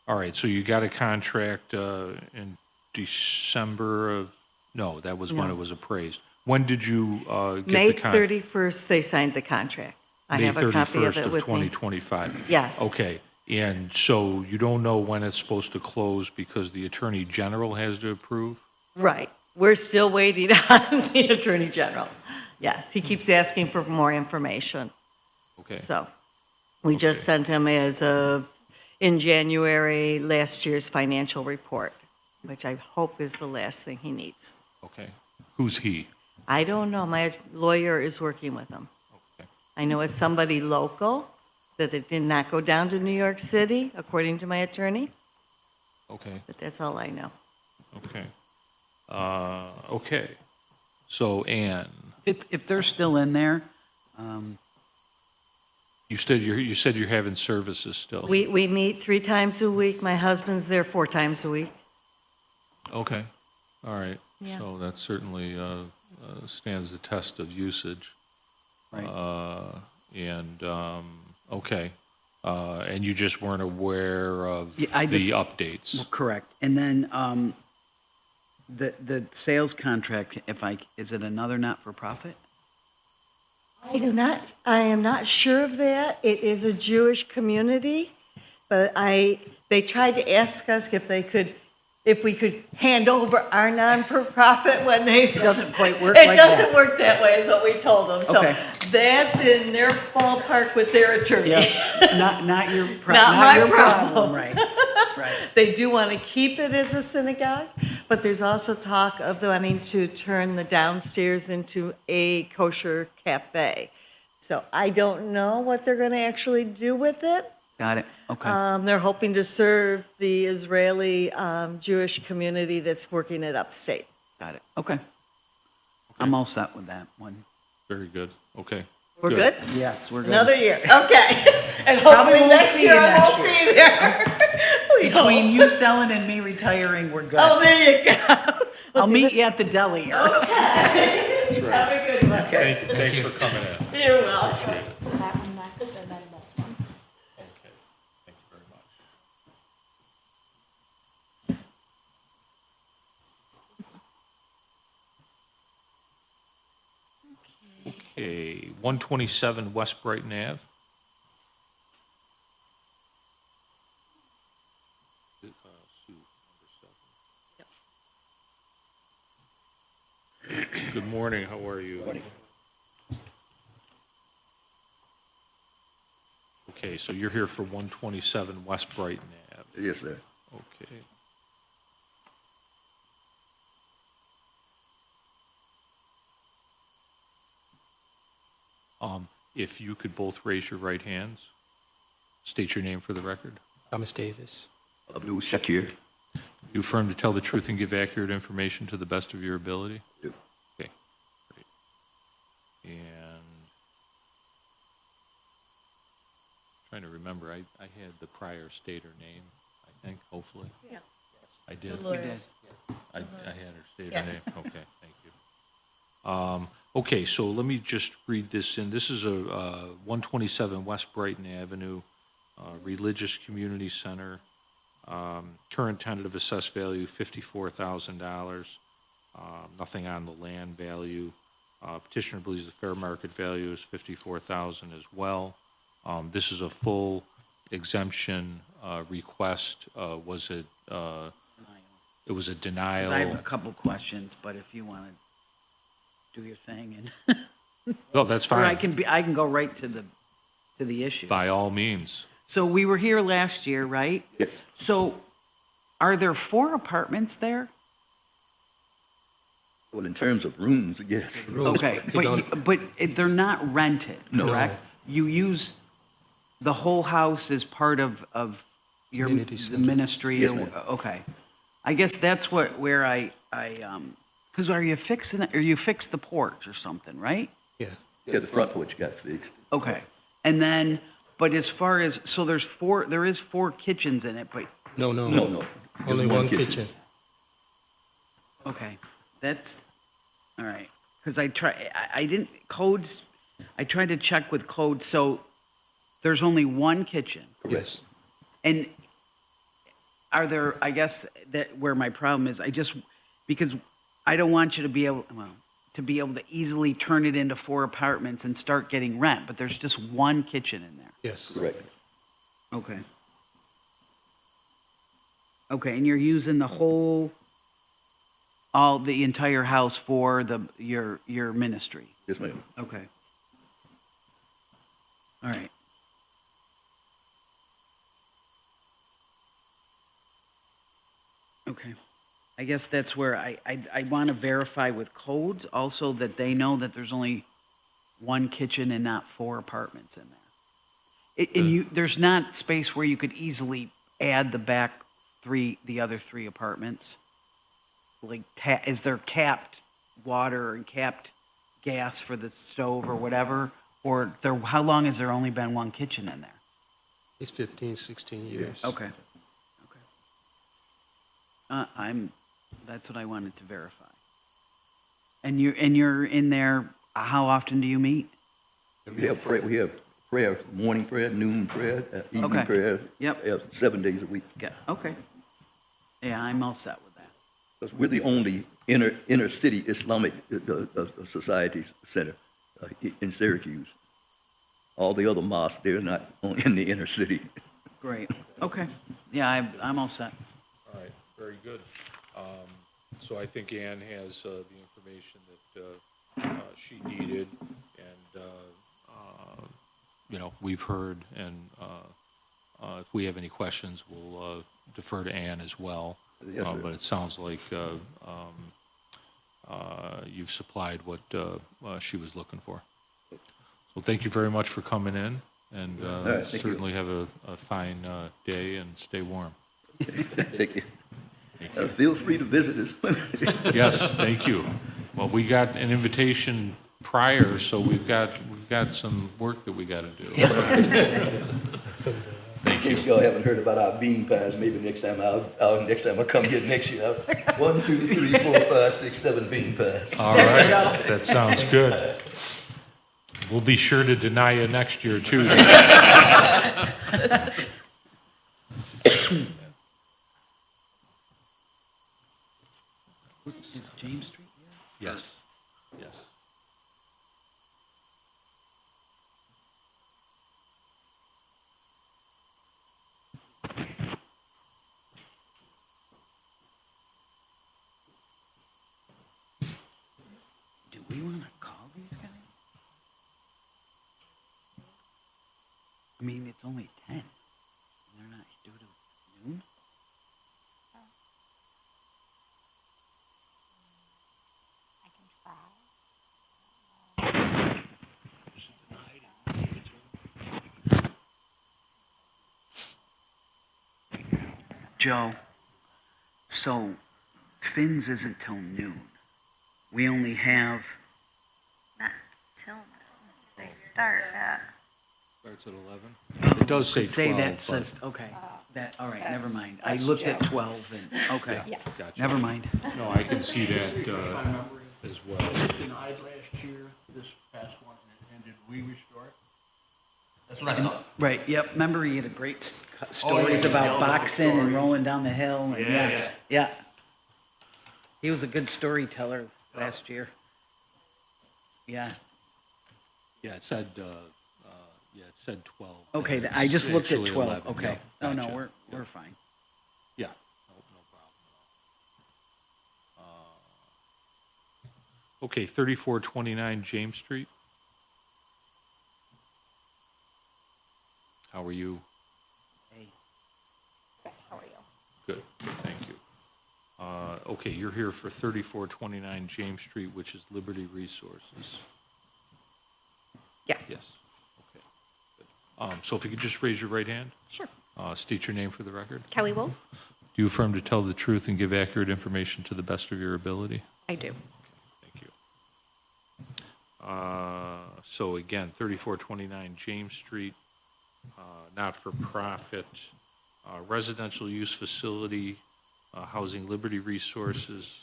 All right, so you got a contract in December of, no, that was when No. it was appraised. When did you get May the contract? 31st, they signed the contract. I have a copy of May 31st it of with me. 2025? Yes. Okay, and so you don't know when it's supposed to close because the Attorney General has to approve? Right. We're still waiting on the Attorney General. Yes, he keeps asking for more information. Okay, So we just Okay. sent him as of, in January, last year's financial report, which I hope is the last thing he needs. okay. Who's he? I don't know. My lawyer is working with him. Okay. I know it's somebody local, that it did not go down to New York City, according to my attorney, Okay, but that's all I know. okay. Okay, so Ann, If they're still in there, you said you're having services still? We meet 3 times a week. My husband's there 4 times a week. Okay, all right. Yeah. So that certainly stands the test of usage. right? And, okay. And you just weren't aware of Yeah, I the just- updates? Well, correct. And then the sales contract, is it another not-for-profit? I am not sure of that. It is a Jewish community, but they tried to ask us if we could hand over our non-for-profit when they. It doesn't quite work It like doesn't that. work that way, is what we told them. So Okay. that's in their ballpark with their attorney. Not your Not my your problem. right, right. They do want to keep it as a synagogue, but there's also talk of wanting to turn the downstairs into a kosher cafe. So I don't know what they're going to actually do with it. Got it, okay. They're hoping to serve the Israeli Jewish community that's working at upstate. Got it, okay. I'm all set with that one. Very good, okay. We're good? Yes, we're good. Another year, okay. And Probably hopefully won't next see year you I next won't be there. We hope. Between you selling and me retiring, we're good. Oh, there you go. I'll meet you at the deli. Okay. Have a good one. Thanks for coming in. You're welcome. So that one next and then this one. Okay, thank you very much. Okay, 127 West Brighton Ave. Sue, number 7. Good morning, how are you? Okay, so you're here for 127 West Brighton Ave. Yes, sir. Okay. If you could both raise your right hands, state your name for the record. Thomas Davis. Abdul Shakir. You affirm to tell the truth and give accurate information to the best of your ability? Yep. Okay, great. And trying to remember, I had the prior state or name, I think, hopefully. Yeah. I did. Dolores. I had her state Yes. her name. Okay, thank you. Okay, so let me just read this in. This is a 127 West Brighton Avenue, Religious Community Center. Current tentative assessed value, $54,000. Nothing on the land value. Petitioner believes the fair market value is $54,000 as well. This is a full exemption request. Was it? It was a denial. 'Cause I have a couple questions, but if you want to do your thing and. Oh, that's Or I fine. can go right to the issue. By all means. So we were here last year, right? Yes. So are there 4 apartments there? Well, in terms of rooms, yes. Okay, but they're not rented, No. correct? You use the whole house as part of your Community the center. ministry? Yes, or- ma'am. Okay. I guess that's where because are you fixed the porch or something, right? Yeah. Yeah, the front porch got fixed. Okay. And then, but as far as, so there is 4 kitchens in it, but, No. No. Just Only one kitchen. okay, that's, all right. Because I tried to check with codes, so there's only 1 kitchen. Yes. And are there, I guess, that where my problem is, because I don't want you to be able to easily turn it into 4 apartments and start getting rent, but there's just 1 kitchen in there. Yes. Correct. Okay. Okay, and you're using the entire house for your ministry? Yes, ma'am. Okay. All right. Okay. I guess that's where I want to verify with codes also that they know that there's only 1 kitchen and not 4 apartments in there. There's not space where you could easily add the other 3 apartments? Like, is there capped water and capped gas for the stove or whatever? Or how long has there only been 1 kitchen in there? It's 15, 16 years. Okay. That's what I wanted to verify. And you're in there, how often do you meet? We have prayer, morning prayer, noon prayer, evening Okay. prayer. Yep. 7 days a week. Okay. Yeah, I'm all set with that. Because we're the only inner city Islamic society center in Syracuse. All the other mosques, they're not in the inner city. Great. Okay. Yeah, I'm all set. All right, very good. So I think Ann has the information that she needed, and, we've heard, and if we have any questions, we'll defer to Ann as well. Yes, sir. But it sounds like you've supplied what she was looking for. So thank you very much for coming in, and right, thank you. certainly have a fine day and stay warm. Thank you. Feel free to visit us. Yes, thank you. Well, we got an invitation prior, so we've got some work that we got to do. In case y'all haven't heard about our bean pies, maybe next time I come here next year, 1, 2, 3, 4, 5, 6, 7 bean pies. All right, that sounds good. We'll be sure to deny you next year, too. Is James Street here? Yes, yes. I mean, it's only 10. And they're not due to noon? I can try. Joe, so Finn's isn't till noon. We only have, Not till noon. They start at. Starts at 11? It does say could 12. say that but- says, okay, that, all right, never That's- mind. I that's looked at Joe. 12 and, okay, Yes. Gotcha. never mind. No, I can see that as well. Denied last year, this past one, and did we restore it? That's what I thought. Right, yep, remember he had a great stories yeah, about yelled out boxing and stories. rolling down the hill, and Yeah, yeah, yeah. yeah. He was a good storyteller last year. Yeah, Yeah, it said, yeah, it said 12. okay, It's I just looked at actually 12, 11. okay. Yeah, No, no, gotcha. we're fine. Yeah, no problem at all. Okay, 3429 James Street. How are you? Hey. How are you? Good, thank you. Okay, you're here for 3429 James Street, which is Liberty Resources. Yes. Yes, okay. Good. So if you could just raise your right hand, Sure. state your name for the record. Kelly Wolf? Do you affirm to tell the truth and give accurate information to the best of your ability? I do. Thank you. So again, 3429 James Street, not-for-profit, residential use facility, housing Liberty Resources,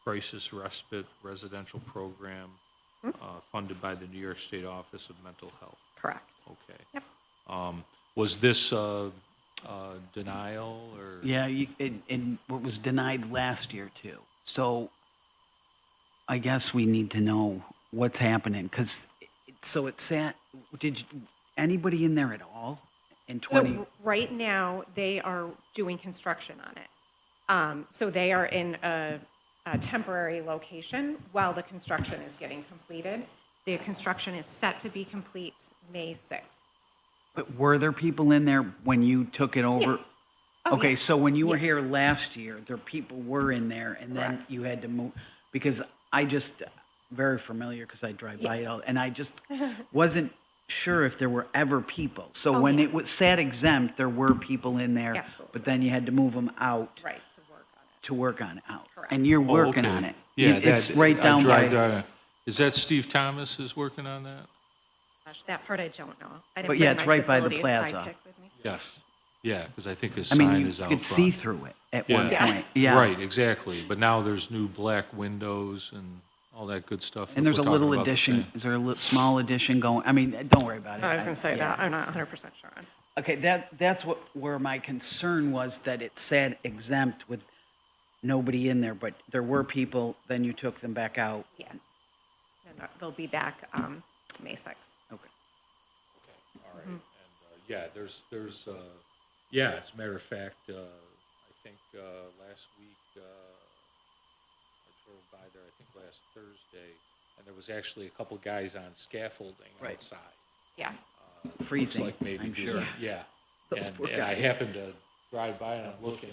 crisis respite residential program, funded by the New York State Office of Mental Health. Correct. Okay. Yep. Was this denial or? Yeah, and what was denied last year too. So I guess we need to know what's happening, because, so it sat, anybody in there at all in 20? So right now, they are doing construction on it. So they are in a temporary location while the construction is getting completed. The construction is set to be complete May 6th. But were there people in there when you took it over? Oh, Okay, yeah. so when you were Yeah. here last year, there people were in there, and then Correct. you had to move, because I just, very familiar, because I drive by it all, and I just wasn't sure if there were ever people. So Oh, when yeah. it was sat exempt, there were people in there, Absolutely. but then you had to move them out Right, to work on it. to work on it out. Correct. And you're Oh, working okay. on it. Yeah, It's that- right I down drive by, down- Is that Steve Thomas is working on that? Gosh, that part I don't know. I didn't But put yeah, in it's my right by the facilities plaza. sidekick with me. Yes. Yeah, because I think his I mean, sign you is out could front. see through it at one point. Yeah. Right, exactly. But now there's new black windows and all that good stuff. And there's a We're little talking about the addition, same. is there a small addition going? I mean, don't worry about it. I was going to say yeah. that. I'm not 100% sure on. Okay, that's where my concern was, that it said exempt with nobody in there, but there were people, then you took them back out. Yeah. And they'll be back May 6th. Okay. All right, and, yeah, yeah, as a matter of fact, I think last week, I drove by there, I think last Thursday, and there was actually a couple guys on scaffolding Right. outside. Yeah. Freezing, Looks like maybe I'm beer, sure. yeah. Those And poor and I guys. happened to drive by and I'm looking,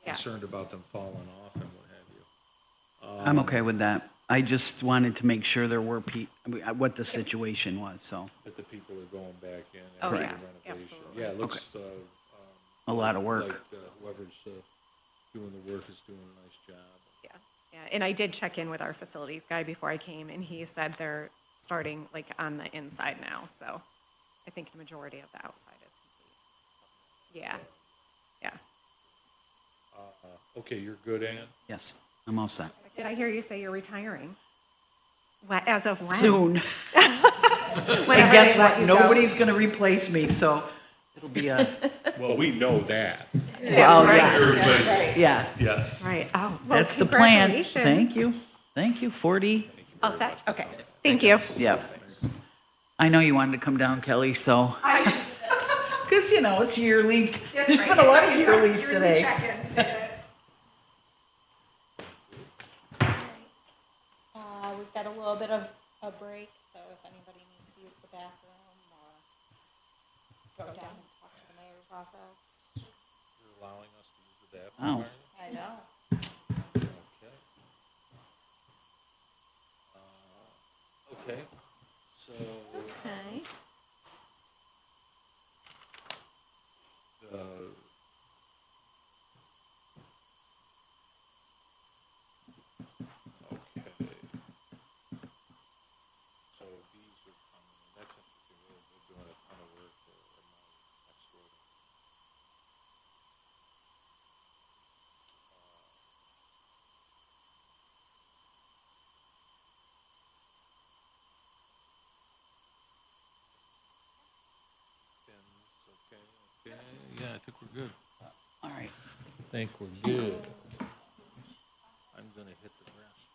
Yeah. concerned about them falling off and what have you. I'm okay with that. I just wanted to make sure there were what the situation was, so. That the people are going back in Oh, after the yeah, renovation. absolutely. Yeah, it looks, A lot of like work. whoever's doing the work is doing a nice job. Yeah. Yeah. And I did check in with our facilities guy before I came, and he said they're starting like on the inside now. So I think the majority of the outside is complete. Yeah. Yeah. Okay, you're good, Ann? Yes, I'm all set. Did I hear you say you're retiring? As of when? Soon. Whenever And guess they let what? you go. Nobody's going to replace me, so it'll be a, Well, we know that. well, right. yeah, That's right. yeah. Yeah. That's right. Oh, well, That's the plan. congratulations. Thank you. Thank you, 40. All set? Okay. Thank you. Yep. I know you wanted to come down, Kelly, so. Because, it's yearly. There's been a lot of yearlies today. We've got a little bit of break, so if anybody needs to use the bathroom or go down and talk to the mayor's office. You're allowing us to use the Oh. bathroom, are you? I know. Okay. Okay, so. Okay. The Okay. So these are coming, that's interesting, we're doing a ton of work there, or my next door. Okay, yeah, I think we're good. All right. Think we're good. I'm gonna hit the rest.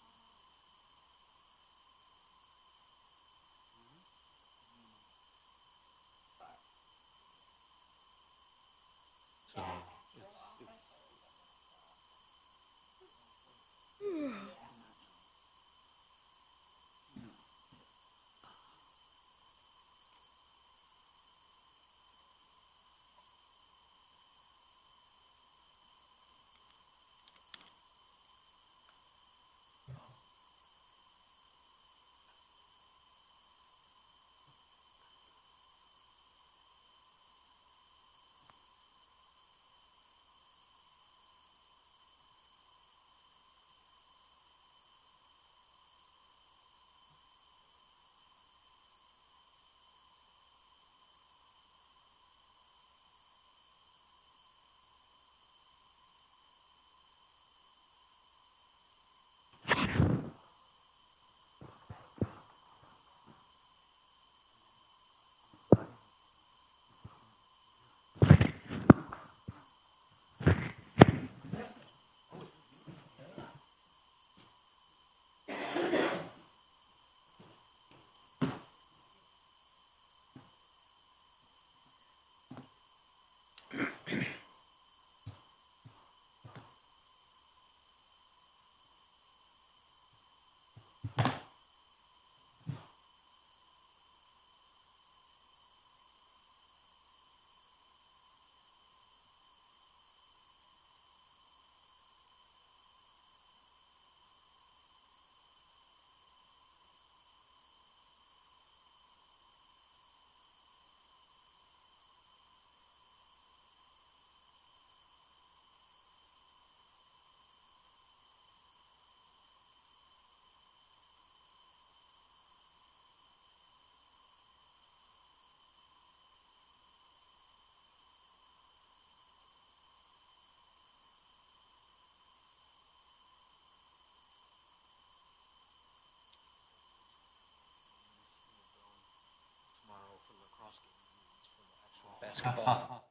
So it's Tomorrow for the lacrosse game, for the actual basketball.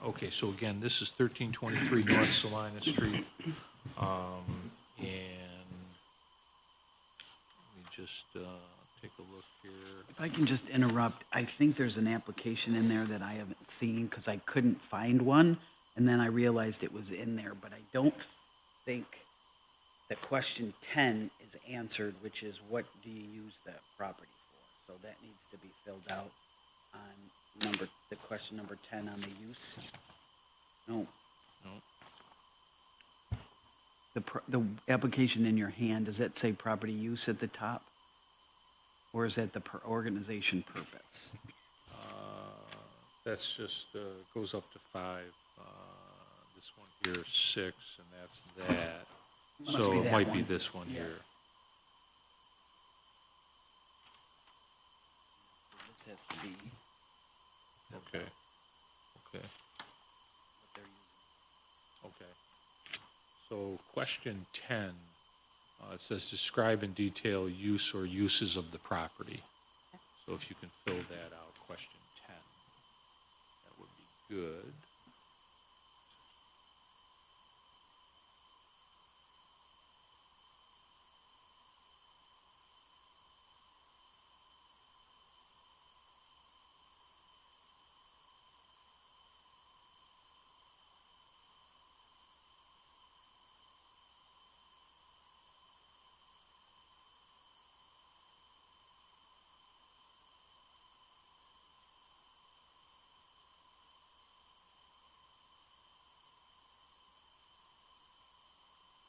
Okay, so again, this is 1323 North Salina Street. And let me just take a look here. If I can just interrupt, I think there's an application in there that I haven't seen because I couldn't find one, and then I realized it was in there, but I don't think that question 10 is answered, which is what do you use that property for? So that needs to be filled out on the question number 10 on the use. No. No. The application in your hand, does that say property use at the top? Or is that the organization purpose? That's just, goes up to 5. This one here is 6, and that's that. Must So be it that might be one. this one Yeah. here. This has to be Okay. Okay. what they're using. Okay. So question 10, it says describe in detail use or uses of the property. So if you can fill that out, question 10, that would be good.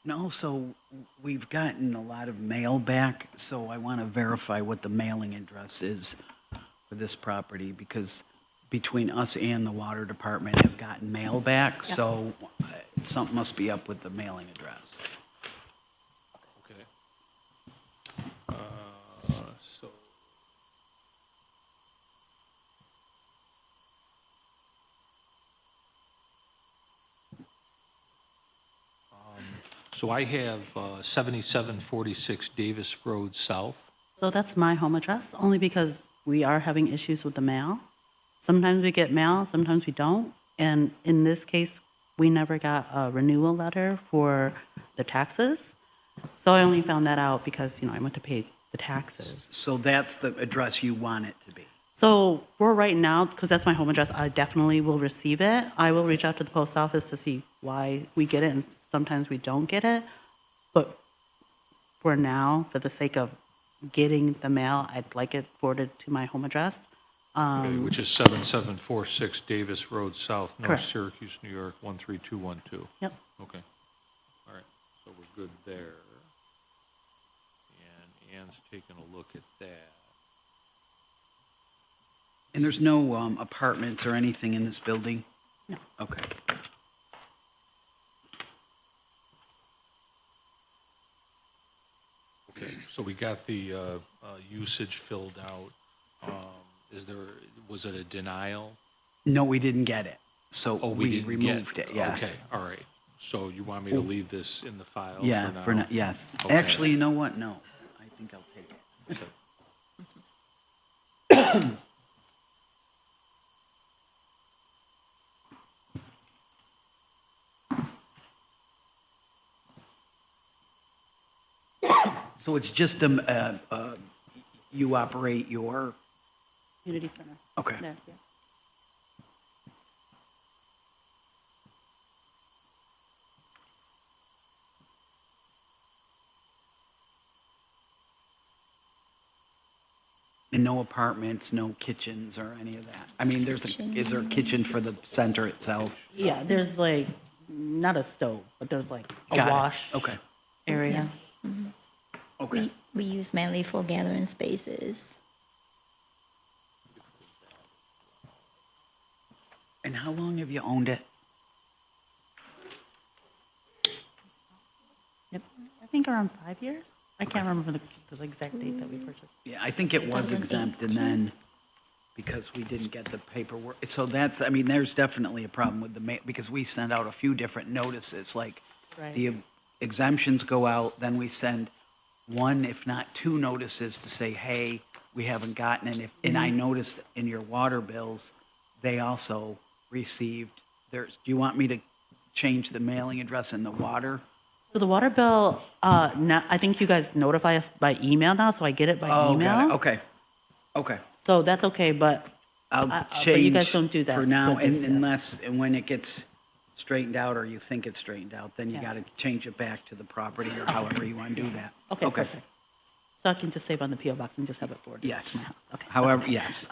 And also, we've gotten a lot of mail back, so I want to verify what the mailing address is for this property, because between us and the water department have gotten mail back, so something must be up with the mailing address. Okay. So So I have 7746 Davis Road South. So that's my home address, only because we are having issues with the mail. Sometimes we get mail, sometimes we don't. And in this case, we never got a renewal letter for the taxes. So I only found that out because, I went to pay the taxes. So that's the address you want it to be? So we're right now, because that's my home address, I definitely will receive it. I will reach out to the post office to see why we get it and sometimes we don't get it. But for now, for the sake of getting the mail, I'd like it forwarded to my home address. Okay, which is 7746 Davis Road South, North Correct. Syracuse, New York, 13212. Yep. Okay. All right. So we're good there. And Ann's taking a look at that. And there's no apartments or anything in this building? No. Okay. Okay, so we got the usage filled out. Was it a denial? No, we didn't get it. So Oh, we didn't get removed it, yes. Okay, all right. So you want me to leave this in the file Yeah, for now? yes. Okay. Actually, you know what? No, I think I'll take it. Okay. So it's just you operate your, Community center. okay. There, yeah. And no apartments, no kitchens or any of that? I mean, is there a kitchen for the center itself? Yeah, there's not a stove, but there's a Got it. wash Okay, area. okay. We use mainly for gathering spaces. And how long have you owned it? I think around 5 years. I can't remember the exact date that we purchased. Yeah, I think it was exempt and then because we didn't get the paperwork. So that's, I mean, there's definitely a problem with the mail because we send out a few different notices, like Right. the exemptions go out, then we send one, if not two notices to say, hey, we haven't gotten it. And I noticed in your water bills, they also received do you want me to change the mailing address in the water? So the water bill, now, I think you guys notify us by email now, so I get it by Oh, email. got it, okay, okay. So that's okay, but, I'll but you guys change don't do that for now, for this, yeah. unless, and when it gets straightened out, or you think it's straightened out, then you Yeah. gotta change it back to the property, or however you wanna do that. Okay, perfect. So I can just save on the PO box and just have it forwarded? Yes. to my house. Okay. that's However, okay. yes.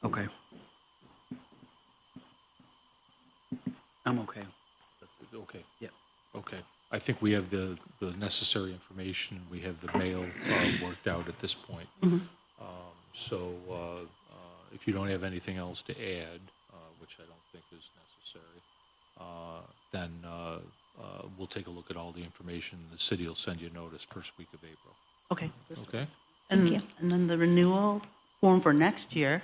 Okay. I'm okay. Okay. Yep. Okay. I think we have the necessary information. We have the mail worked out at this point. Mhm. So if you don't have anything else to add, which I don't think is necessary, then we'll take a look at all the information. The city will send you a notice first week of April. Okay. Okay? And then the renewal form for next year?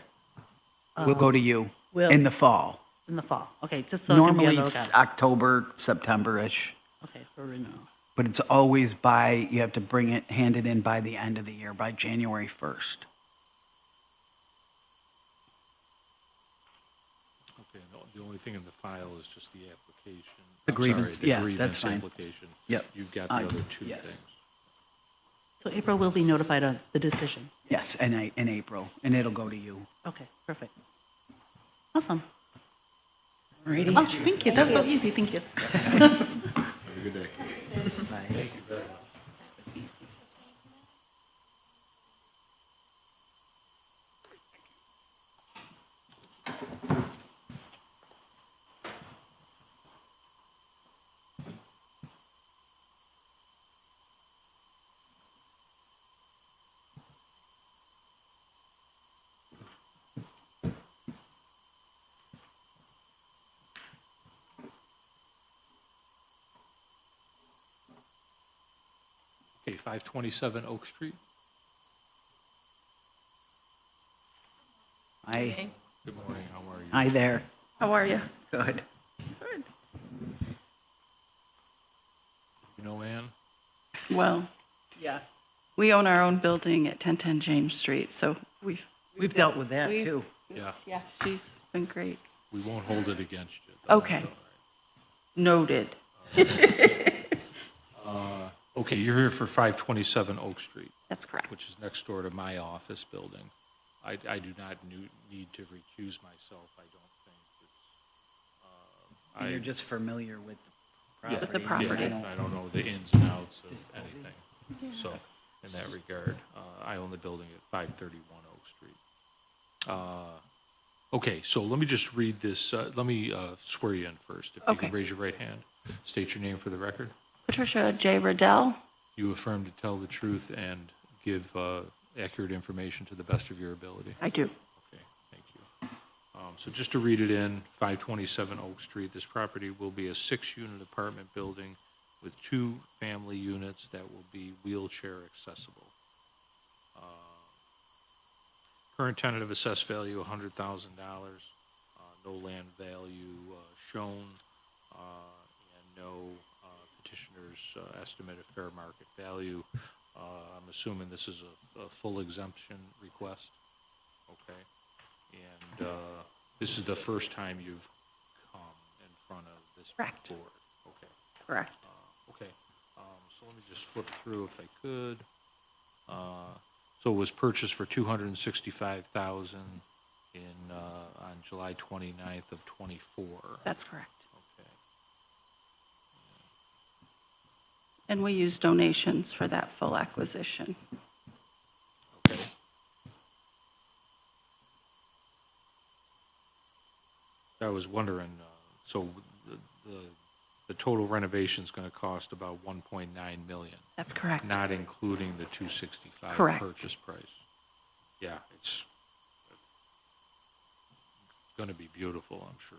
We'll go to you will- in the fall. In the fall, okay, just so I can be on Normally the it's lookout. October, September-ish, Okay, for renewal. but it's always you have to hand it in by the end of the year, by January 1st. Okay. The only thing in the file is just the application. The I'm grievance, sorry, the yeah, grievance that's fine. application. Yep. You've got the other two yes. things. So April will be notified of the decision? Yes, in April, and it'll go to you. Okay, perfect. Awesome. Alrighty. Oh, thank you, that was so easy, thank you. Have a good day. Bye. Thank you very much. Okay, 527 Oak Street. Hi. Good morning, how are you? Hi there. How are you? Good. You know Ann? Well, yeah. We own our own building at 1010 James Street, so We've dealt with that, we've- too. Yeah. Yeah, she's been great. We won't hold it against you. though. Okay. Noted. Okay, you're here for 527 Oak Street. That's correct. Which is next door to my office building. I do not need to recuse myself, I don't think. And you're just familiar with the Yeah, property. the property. I don't know the ins and outs of anything. So, in that regard, I own the building at 531 Oak Street. Okay, so let me just read this, let me swear you in first. If you Okay. can raise your right hand, state your name for the record. Patricia J. Riddell. You affirm to tell the truth and give accurate information to the best of your ability. I do. Okay, thank you. So just to read it in, 527 Oak Street, this property will be a 6-unit apartment building with 2 family units that will be wheelchair accessible. Current tentative assessed value, $100,000. No land value shown, and no petitioner's estimate of fair market value. I'm assuming this is a full exemption request? Okay. And this is the first time you've come in front of this Correct. board? Okay. Correct. Okay. So let me just flip through if I could. So it was purchased for $265,000 on July 29th of '24. That's correct. Okay. And we use donations for that full acquisition. Okay. I was wondering, so the total renovation is going to cost about 1.9 million. That's correct. Not including the 265 Correct. purchase price. Yeah, it's going to be beautiful, I'm sure.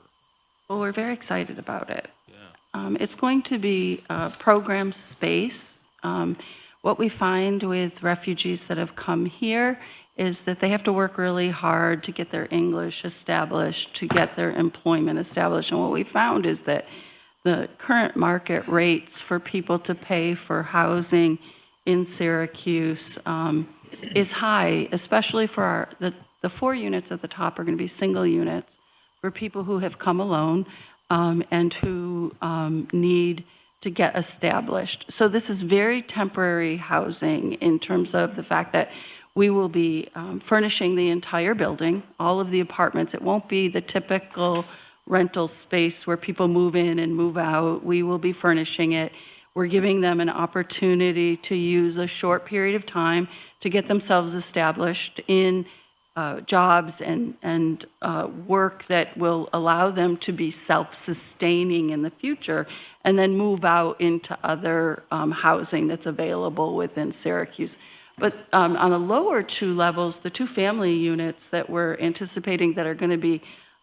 Well, we're very excited about it. Yeah. It's going to be a program space. What we find with refugees that have come here is that they have to work really hard to get their English established, to get their employment established. And what we found is that the current market rates for people to pay for housing in Syracuse is high, especially for the 4 units at the top are going to be single units. for people who have come alone and who need to get established. So this is very temporary housing in terms of the fact that we will be furnishing the entire building, all of the apartments. It won't be the typical rental space where people move in and move out. We will be furnishing it. We're giving them an opportunity to use a short period of time to get themselves established in jobs and work that will allow them to be self-sustaining in the future, and then move out into other housing that's available within Syracuse. But on the lower two levels, the two family units that we're anticipating that are going to be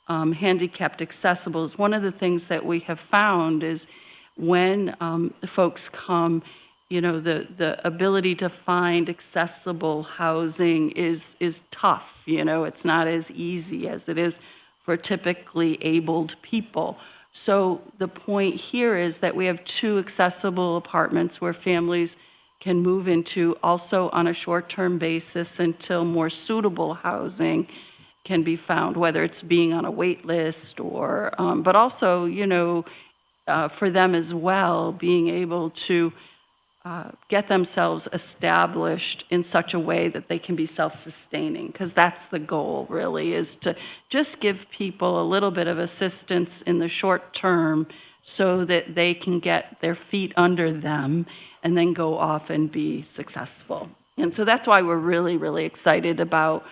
handicapped accessible is one of the things that we have found is when the folks come, you know, the ability to find accessible housing is tough. You know, it's not as easy as it is for typically abled people. So the point here is that we have two accessible apartments where families can move into, also on a short-term basis until more suitable housing can be found, whether it's being on a wait list or, but also, you know, for them as well, being able to get themselves established in such a way that they can be self-sustaining, because that's the goal really, is to just give people a little bit of assistance in the short term so that they can get their feet under them and then go off and be successful. And so that's why we're really, really excited about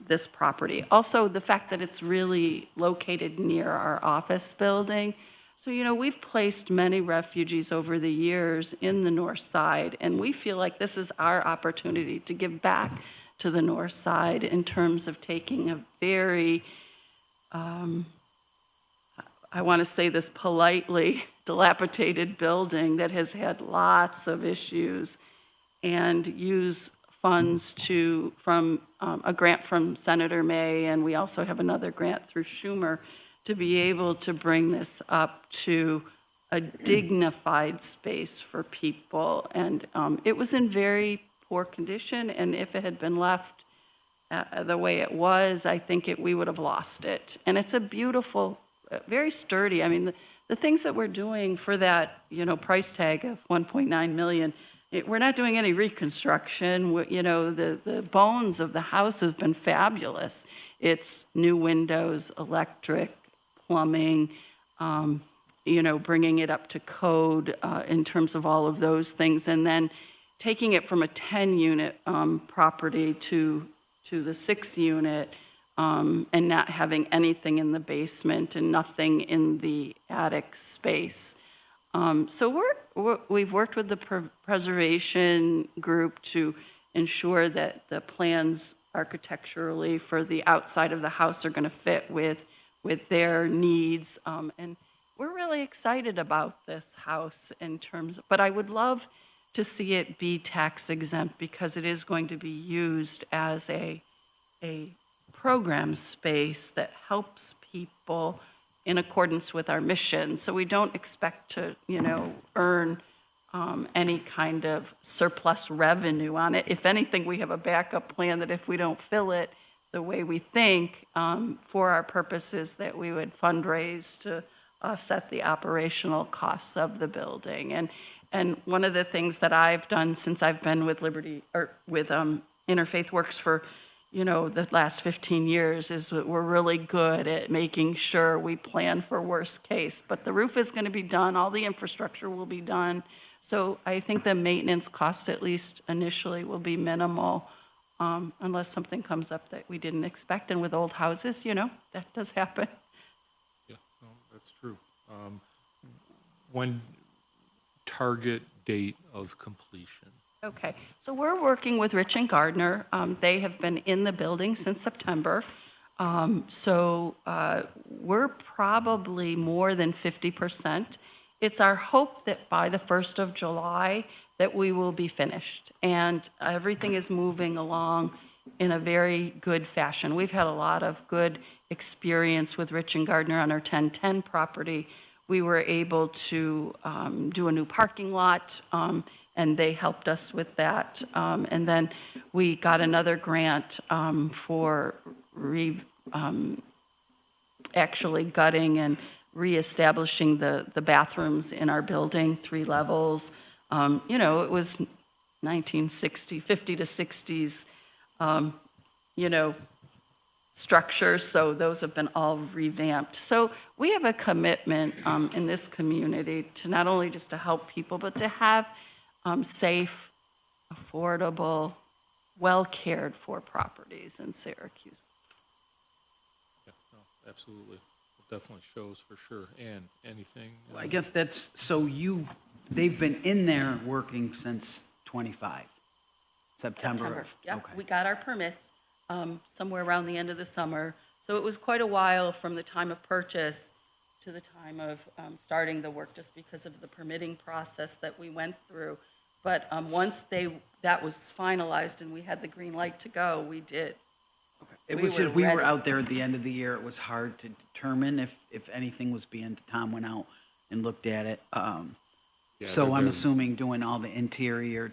this property. Also, the fact that it's really located near our office building. So, you know, we've placed many refugees over the years in the north side, and we feel like this is our opportunity to give back to the north side in terms of taking a very, I want to say this politely, dilapidated building that has had lots of issues and use funds from a grant from Senator May, and we also have another grant through Schumer, to be able to bring this up to a dignified space for people. And it was in very poor condition, and if it had been left the way it was, I think we would have lost it. And it's a beautiful, very sturdy. I mean, the things that we're doing for that, you know, price tag of 1.9 million, we're not doing any reconstruction. You know, the bones of the house have been fabulous. It's new windows, electric, plumbing, you know, bringing it up to code in terms of all of those things, and then taking it from a 10-unit property to the 6-unit, and not having anything in the basement and nothing in the attic space. So we've worked with the preservation group to ensure that the plans architecturally for the outside of the house are going to fit with their needs. And we're really excited about this house in terms, but I would love to see it be tax exempt because it is going to be used as a program space that helps people in accordance with our mission. So we don't expect to, you know, earn any kind of surplus revenue on it. If anything, we have a backup plan that if we don't fill it the way we think, for our purposes, that we would fundraise to offset the operational costs of the building. And one of the things that I've done since I've been with Interfaith Works for, you know, the last 15 years is that we're really good at making sure we plan for worst case. But the roof is going to be done, all the infrastructure will be done. So I think the maintenance costs, at least initially, will be minimal, unless something comes up that we didn't expect. And with old houses, you know, that does happen. Yeah, no, that's true. When target date of completion? Okay, so we're working with Rich and Gardner. They have been in the building since September. We're probably more than 50%. It's our hope that by the 1st of July that we will be finished. And everything is moving along in a very good fashion. We've had a lot of good experience with Rich and Gardner on our 1010 property. We were able to do a new parking lot, and they helped us with that. And then we got another grant for actually gutting and reestablishing the bathrooms in our building, 3 levels. You know, it was 1960, 50 to 60s, you know, structures, so those have been all revamped. So we have a commitment in this community to not only just to help people, but to have safe, affordable, well-cared-for properties in Syracuse. Yeah, no, absolutely. It definitely shows for sure. And anything? Well, I guess that's, so they've been in there working since 25, September. Yeah, Okay. we got our permits somewhere around the end of the summer. So it was quite a while from the time of purchase to the time of starting the work, just because of the permitting process that we went through. But once that was finalized and we had the green light to go, we did. It We was were just, we were ready. out there at the end of the year, it was hard to determine if anything was being, Tom went out and looked at it. So they've I'm been- assuming doing all the interior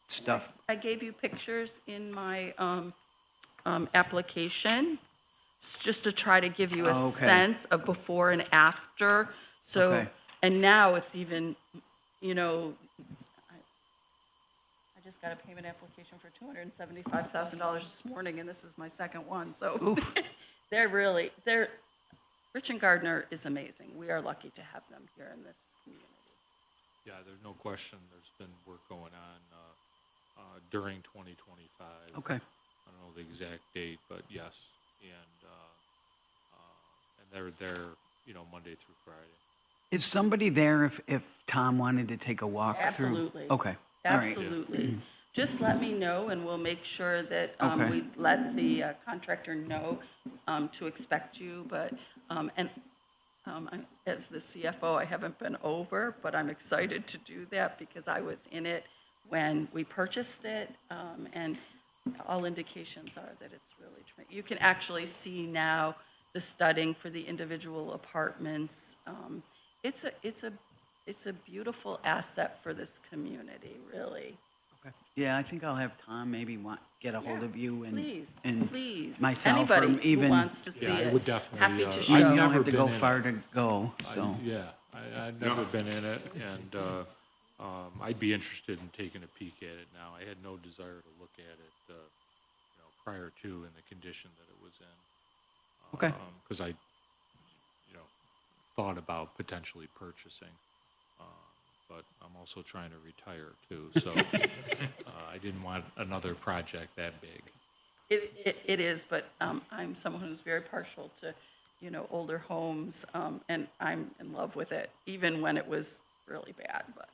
stuff. I gave you pictures in my application, just to try to give you a Oh, okay. sense of before and after. So, Okay. and now it's even, you know, I just got a payment application for $275,000 this morning, and this is my second one, so Rich and Gardner is amazing. We are lucky to have them here in this community. Yeah, there's no question. There's been work going on during 2025. Okay. I don't know the exact date, but yes. And they're there, you know, Monday through Friday. Is somebody there if Tom wanted to take a walk through? Absolutely. Okay. All right. Absolutely. Just let me know, and we'll make sure that Okay. we let the contractor know to expect you. But, as the CFO, I haven't been over, but I'm excited to do that because I was in it when we purchased it, and all indications are that it's really, you can actually see now the studding for the individual apartments. It's a beautiful asset for this community, really. Okay. Yeah, I think I'll have Tom maybe get a hold of you and Please. myself, or Anybody even. who wants to see Yeah, I it. would definitely, Happy to I've show. You don't never have to been go in far it. to go, so. I've never been in it, and I'd be interested in taking a peek at it now. I had no desire to look at it, you know, prior to in the condition that it was in. Okay. Because I, you know, thought about potentially purchasing, but I'm also trying to retire too, so I didn't want another project that big. It is, but I'm someone who's very partial to, you know, older homes, and I'm in love with it, even when it was really bad, but.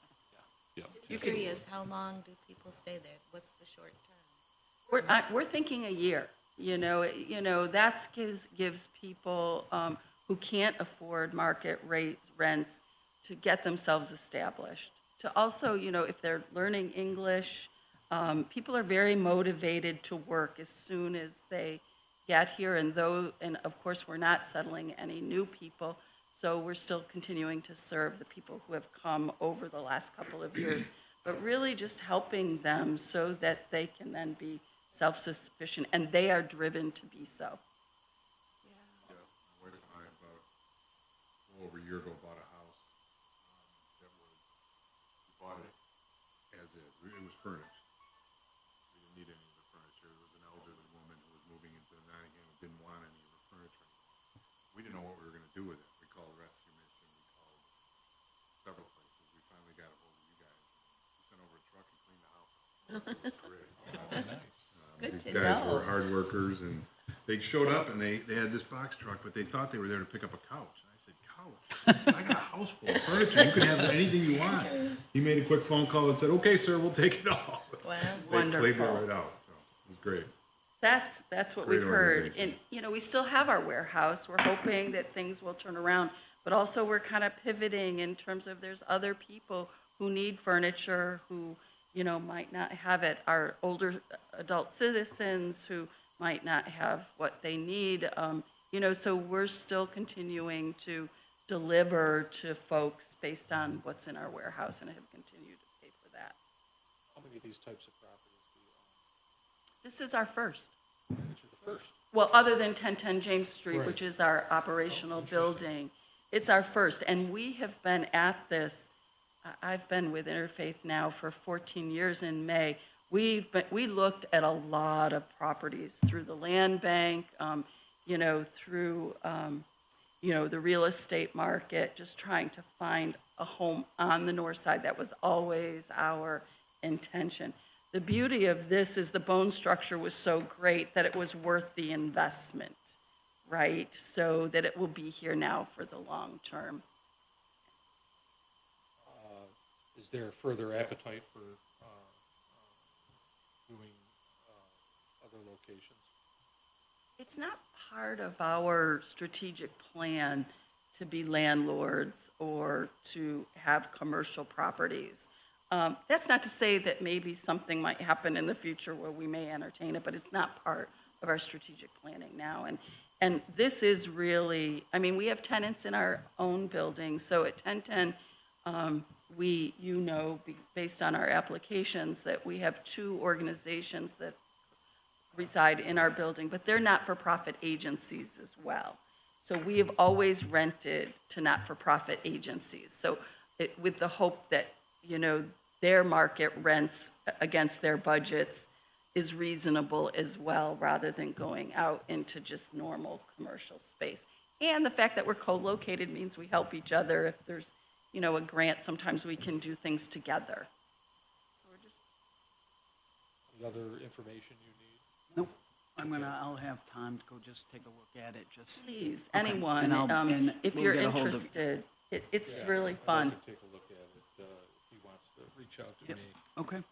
Yeah. Just curious, how long do people stay there? What's the short term? We're thinking a year, you know, that gives people who can't afford market rates, rents, to get themselves established. To also, you know, if they're learning English, people are very motivated to work as soon as they get here, and of course, we're not settling any new people, so we're still continuing to serve the people who have come over the last couple of years, but really just helping them so that they can then be self-sufficient, and they are driven to be so. I about over a year ago bought a house that was, we bought it as is. It was furnished. We didn't need any of the furniture. There was an elderly woman who was moving into Nottingham and didn't want any of the furniture. We didn't know what we were going to do with it. We called rescue mission. We called several places. We finally got a hold of you guys. We sent over a truck and cleaned the house out. So it was great. Good These to guys know. were hard workers, and they showed up and they had this box truck, but they thought they were there to pick up a couch. And I said, couch? I said, I got a house full of furniture. You can have anything you want. He made a quick phone call and said, okay, sir, we'll take it all. Wow. They played Wonderful. it right out, so it was great. That's what Great we've heard. organization. And, you know, we still have our warehouse. We're hoping that things will turn around. But also we're kind of pivoting in terms of there's other people who need furniture, who, you know, might not have it. Our older adult citizens who might not have what they need. You know, so we're still continuing to deliver to folks based on what's in our warehouse and have continued to pay for that. How many of these types of properties do you own? This is our first. This is the first. well, other than 1010 James Street, Right. which is our operational building, it's our first. And we have been at this, I've been with Interfaith now for 14 years in May. We looked at a lot of properties through the land bank, through, the real estate market, just trying to find a home on the north side. That was always our intention. The beauty of this is the bone structure was so great that it was worth the investment, right? So that it will be here now for the long term. Is there further appetite for doing other locations? It's not part of our strategic plan to be landlords or to have commercial properties. That's not to say that maybe something might happen in the future where we may entertain it, but it's not part of our strategic planning now. And this is really, I mean, we have tenants in our own building, so at 1010, based on our applications, that we have 2 organizations that reside in our building, but they're not-for-profit agencies as well. So we have always rented to not-for-profit agencies. So with the hope that, their market rents against their budgets is reasonable as well, rather than going out into just normal commercial space. And the fact that we're co-located means we help each other. If there's, a grant, sometimes we can do things together. So we're just. Any other information you need? Nope. I'll have Tom to go just take a look at it, just. Please, Okay. anyone, And if we'll you're get a hold of- interested, it's really I'd fun. like to take a look at it if he wants to reach out to Yep. me. Okay.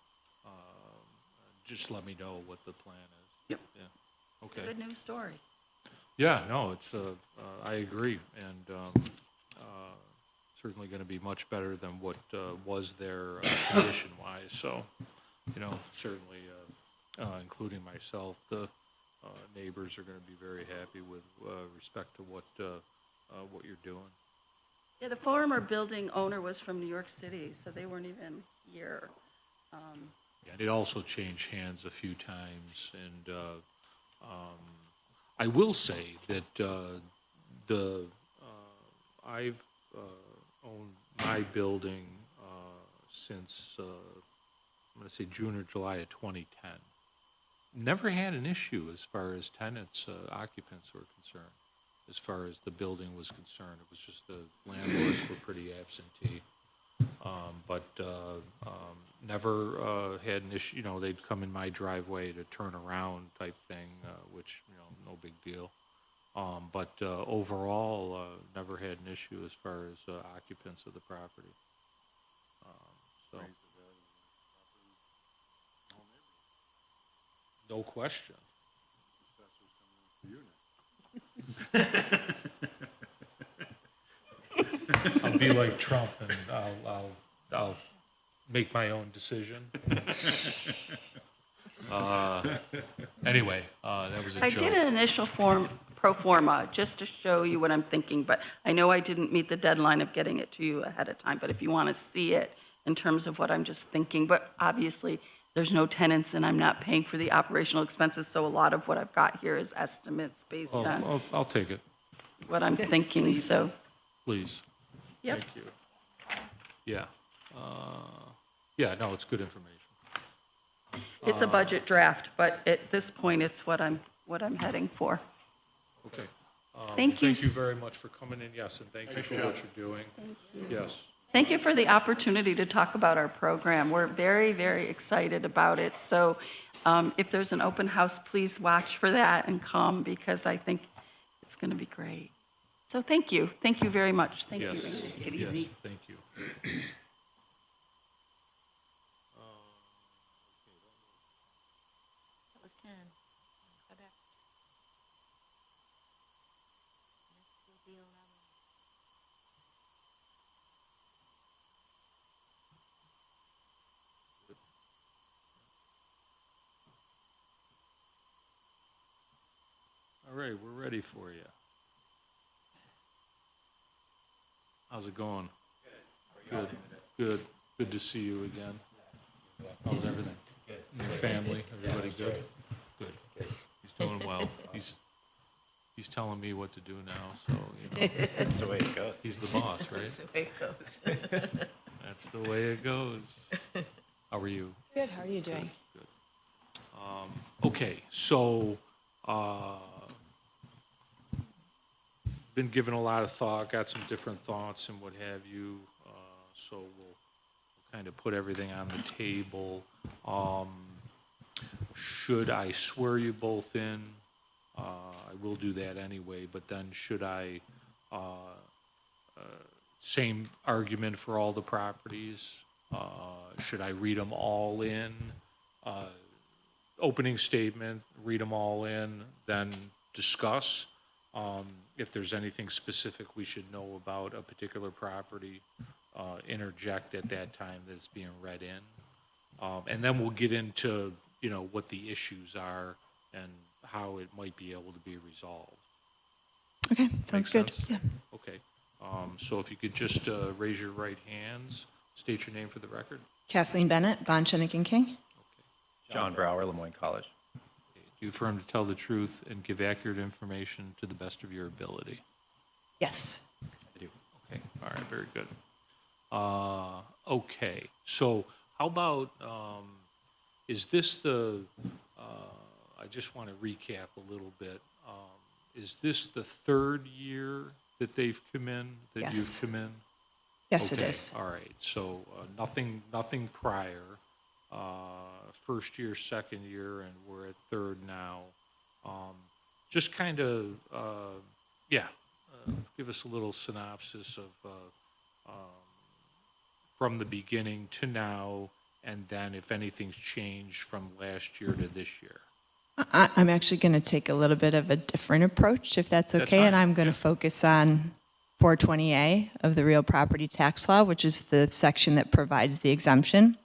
Just let me know what the plan is. Yep. Yeah. Okay. Good news story. Yeah, no, it's, I agree, and certainly going to be much better than what was there condition-wise, so, certainly, including myself, the neighbors are going to be very happy with respect to what you're doing. Yeah, the former building owner was from New York City, so they weren't even here. Yeah, and it also changed hands a few times, and I will say that I've owned my building since, I'm going to say June or July of 2010. Never had an issue as far as tenants, occupants were concerned, as far as the building was concerned. It was just the landlords were pretty absentee. But never had an issue, they'd come in my driveway to turn around type thing, which, no big deal. But overall, never had an issue as far as occupants of the property. So, no question. I'll be like Trump, and I'll make my own decision. Anyway, that was a I joke. did an initial pro forma, just to show you what I'm thinking, but I know I didn't meet the deadline of getting it to you ahead of time, but if you want to see it in terms of what I'm just thinking, but obviously, there's no tenants and I'm not paying for the operational expenses, so a lot of what I've got here is estimates based on I'll take it, what I'm thinking, so. please. Yep. Thank you. Yeah. Yeah, no, it's good information. It's a budget draft, but at this point, it's what I'm heading for. Okay. Thank you. Thank you very much for coming in, yes, and thank you for what you're doing. Thank you. Yes. Thank you for the opportunity to talk about our program. We're very, very excited about it. So if there's an open house, please watch for that and come, because I think it's going to be great. So thank you. Thank you very much. Thank Yes. you. Take it Yes, easy. thank you. That was 10. Correct. Next will be 11. All right, we're ready for you. How's it going? Good. Good. Good to see you again. How's everything? Your family, everybody good? Good. He's doing well. He's He's telling me what to do now, so, you know. That's the way it goes. He's the boss, right? That's the way it goes. That's the way it goes. How are you? Good, how are you doing? Good. Okay, so, been given a lot of thought, got some different thoughts and what have you, so we'll kind of put everything on the table. Should I swear you both in? I will do that anyway, but then should I, same argument for all the properties? Should I read them all in? Opening statement, read them all in, then discuss. If there's anything specific we should know about a particular property, interject at that time that's being read in. And then we'll get into, you know, what the issues are and how it might be able to be resolved. Okay, sounds good. Sense? Yeah. Okay. So if you could just raise your right hands, state your name for the record. Kathleen Bennett, Bond, Chinnick and King. John Brower, Lemoyne College. Do you affirm to tell the truth and give accurate information to the best of your ability? Yes. I do. Okay, all right, very good. Okay, so how about, is this the, I just want to recap a little bit. Is this the third year that they've come in, that Yes. you've come in? Yes, Okay, it is. all right, so nothing prior. First year, second year, and we're at third now. Just kind of, give us a little synopsis of from the beginning to now, and then if anything's changed from last year to this year. I'm actually going to take a little bit of a different approach, if that's That's okay, fine, and I'm going to focus on 420A of the real property tax law, which is the section that provides the exemption,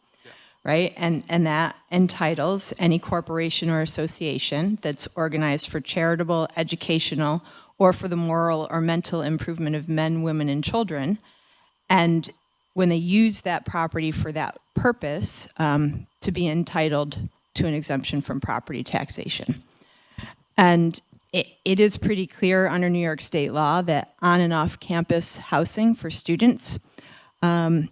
right? And that entitles any corporation or association that's organized for charitable, educational, or for the moral or mental improvement of men, women, and children. And when they use that property for that purpose, to be entitled to an exemption from property taxation. And it is pretty clear under New York state law that on and off campus housing for students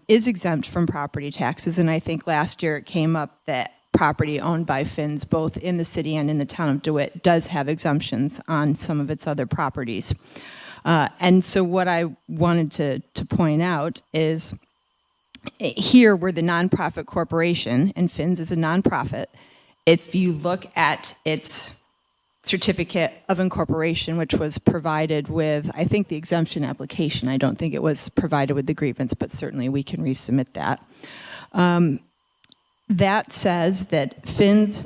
is exempt from property taxes. And I think last year it came up that property owned by Finns, both in the city and in the town of DeWitt, does have exemptions on some of its other properties. And so what I wanted to point out is here we're the nonprofit corporation, and Finns is a nonprofit. If you look at its certificate of incorporation, which was provided with, I think, the exemption application. I don't think it was provided with the grievance, but certainly we can resubmit that. That says that Finns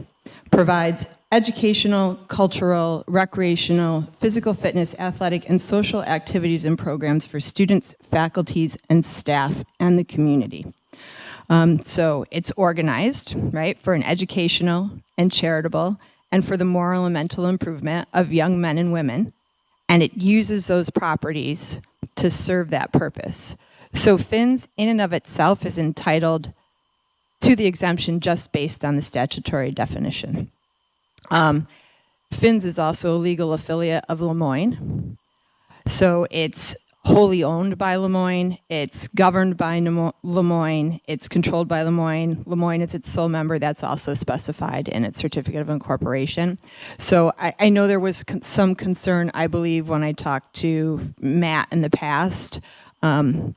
provides educational, cultural, recreational, physical fitness, athletic, and social activities and programs for students, faculties, and staff, and the community. So it's organized, right, for an educational and charitable and for the moral and mental improvement of young men and women, and it uses those properties to serve that purpose. So Finns, in and of itself, is entitled to the exemption just based on the statutory definition. Finns is also a legal affiliate of Lemoyne, so it's wholly owned by Lemoyne, it's governed by Lemoyne, it's controlled by Lemoyne. Lemoyne is its sole member. That's also specified in its certificate of incorporation. So I know there was some concern, I believe, when I talked to Matt in the past about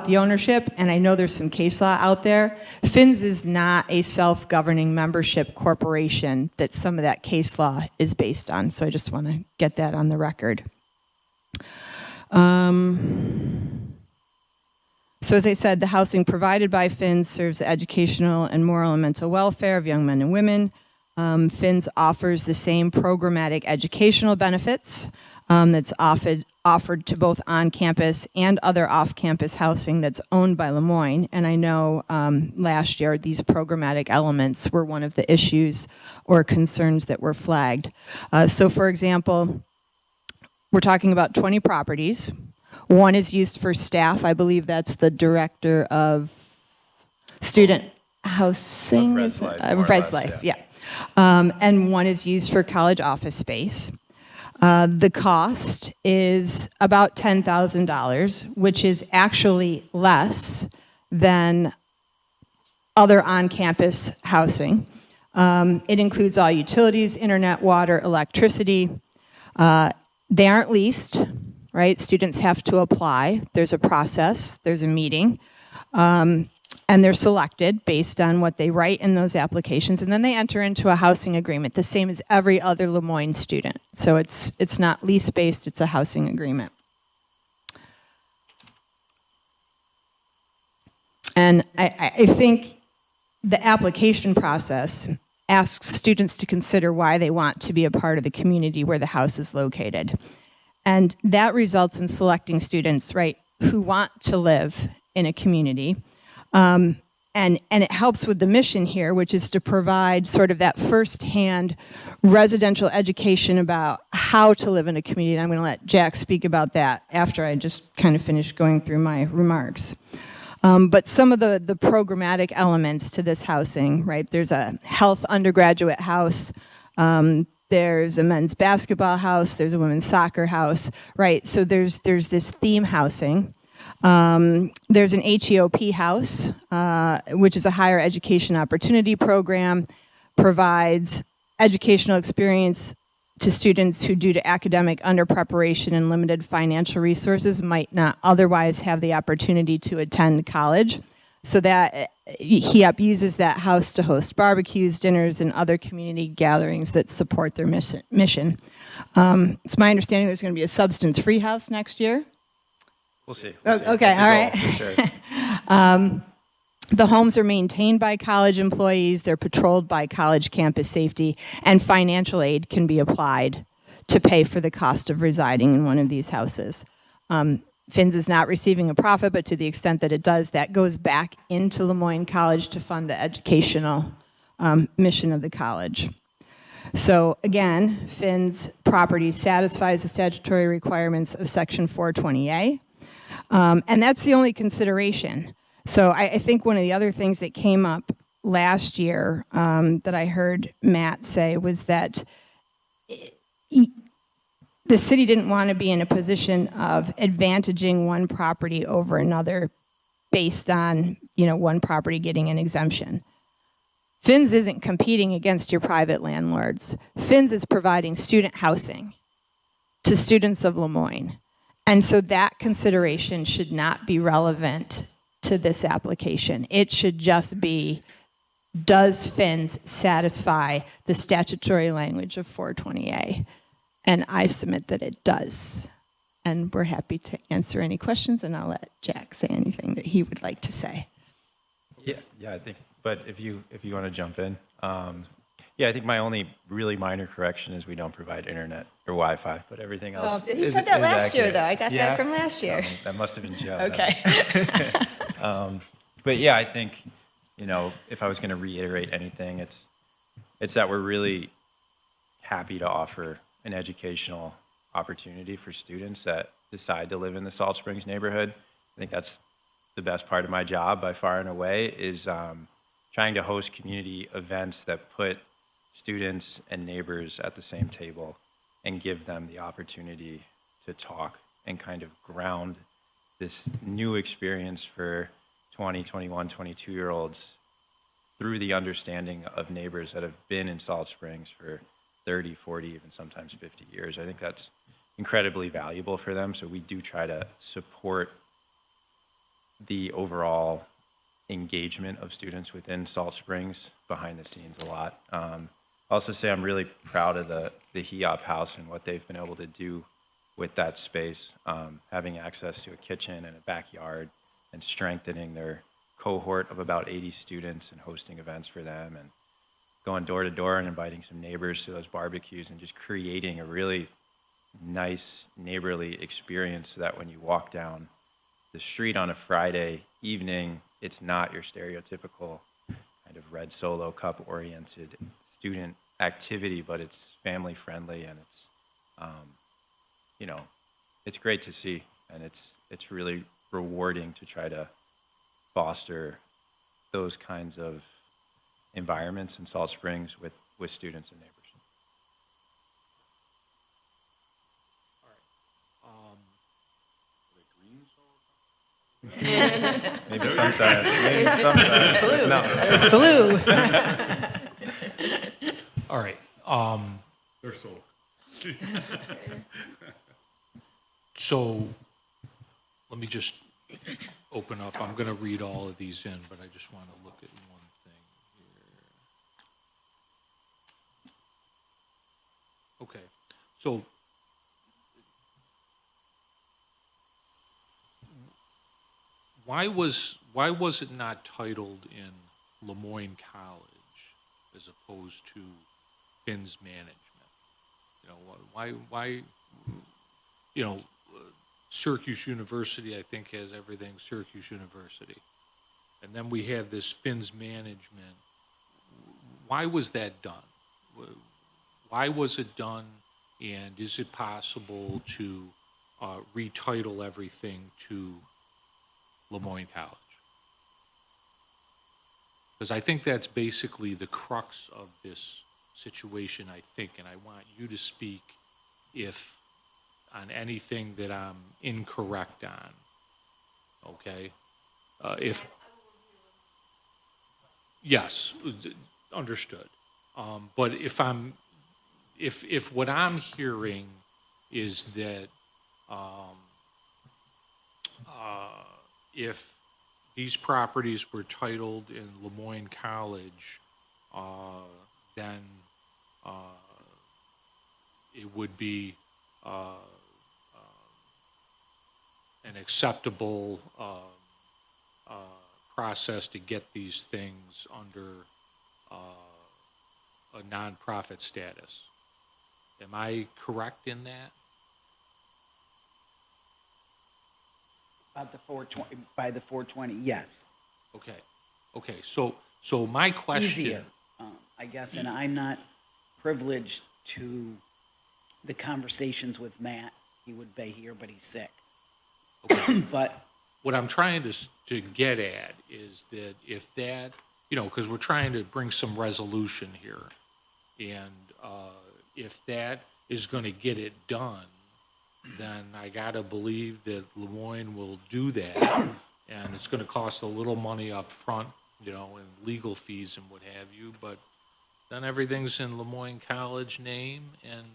the ownership, and I know there's some case law out there. Finns is not a self-governing membership corporation that some of that case law is based on, so I just want to get that on the record. So as I said, the housing provided by Finns serves the educational and moral and mental welfare of young men and women. Finns offers the same programmatic educational benefits that's offered to both on-campus and other off-campus housing that's owned by Lemoyne. And I know last year these programmatic elements were one of the issues or concerns that were flagged. So for example, we're talking about 20 properties. One is used for staff. I believe that's the director of student housing. Res Life, more or Res less, Life, yeah. And one is used for college office space. The cost is about $10,000, which is actually less than other on-campus housing. It includes all utilities, internet, water, electricity. They aren't leased, right? Students have to apply. There's a process, there's a meeting, and they're selected based on what they write in those applications, and then they enter into a housing agreement, the same as every other Lemoyne student. So it's not lease-based, it's a housing agreement. And I think the application process asks students to consider why they want to be a part of the community where the house is located. And that results in selecting students, right, who want to live in a community. And it helps with the mission here, which is to provide sort of that firsthand residential education about how to live in a community. And I'm going to let Jack speak about that after I just kind of finish going through my remarks. But some of the programmatic elements to this housing, right? There's a health undergraduate house. There's a men's basketball house. There's a women's soccer house, right? So there's this theme housing. There's an HEOP house, which is a higher education opportunity program, provides educational experience to students who, due to academic under-preparation and limited financial resources, might not otherwise have the opportunity to attend college. So that HEOP uses that house to host barbecues, dinners, and other community gatherings that support their mission. It's my understanding there's going to be a substance-free house next year. We'll see. Okay, all right. Sure. The homes are maintained by college employees, they're patrolled by college campus safety, and financial aid can be applied to pay for the cost of residing in one of these houses. FINS is not receiving a profit, but to the extent that it does, that goes back into Lemoyne College to fund the educational mission of the college. So again, FINS property satisfies the statutory requirements of Section 420A, and that's the only consideration. So I think one of the other things that came up last year that I heard Matt say was that the city didn't want to be in a position of advantaging one property over another based on, one property getting an exemption. FINS isn't competing against your private landlords. FINS is providing student housing to students of Lemoyne. And so that consideration should not be relevant to this application. It should just be, does FINS satisfy the statutory language of 420A? And I submit that it does. And we're happy to answer any questions, and I'll let Jack say anything that he would like to say. Yeah, I think, but if you want to jump in. Yeah, I think my only really minor correction is we don't provide internet or Wi-Fi, but everything else. He said that last year, though. I got that from last year. That must have been Joe. Okay. But yeah, I think, if I was going to reiterate anything, it's that we're really happy to offer an educational opportunity for students that decide to live in the Salt Springs neighborhood. I think that's the best part of my job by far and away is trying to host community events that put students and neighbors at the same table and give them the opportunity to talk and kind of ground this new experience for 20, 21, 22-year-olds through the understanding of neighbors that have been in Salt Springs for 30, 40, even sometimes 50 years. I think that's incredibly valuable for them. So we do try to support the overall engagement of students within Salt Springs behind the scenes a lot. I'll also say I'm really proud of the HEOP house and what they've been able to do with that space, having access to a kitchen and a backyard and strengthening their cohort of about 80 students and hosting events for them and going door to door and inviting some neighbors to those barbecues and just creating a really nice neighborly experience so that when you walk down the street on a Friday evening, it's not your stereotypical kind of red Solo cup oriented student activity, but it's family friendly and it's, it's great to see. And it's really rewarding to try to foster those kinds of environments in Salt Springs with students and neighbors. Maybe sometime. Maybe sometime. Blue. No. Blue. All right. They're sold. So let me just open up. I'm going to read all of these in, but I just want to look at one thing here. Okay. So why was it not titled in Lemoyne College as opposed to Finn's Management? You know, why, you know, Syracuse University, I think, has everything Syracuse University. And then we have this Finn's Management. Why was that done? Why was it done? And is it possible to retitle everything to Lemoyne College? Because I think that's basically the crux of this situation, I think, and I want you to speak if on anything that I'm incorrect on, okay? Yes, understood. But if what I'm hearing is that if these properties were titled in Lemoyne College, then it would be an acceptable process to get these things under a nonprofit status. Am I correct in that? About the 420, by the 420, yes. Okay. Okay. So my question. Easier, I guess, and I'm not privileged to the conversations with Matt. He would be here, but he's sick. Okay. But what I'm trying to get at is that if that, you know, because we're trying to bring some resolution here, and if that is going to get it done, then I gotta believe that Lemoyne will do that, and it's going to cost a little money up front, you know, and legal fees and what have you, but then everything's in Lemoyne College name, and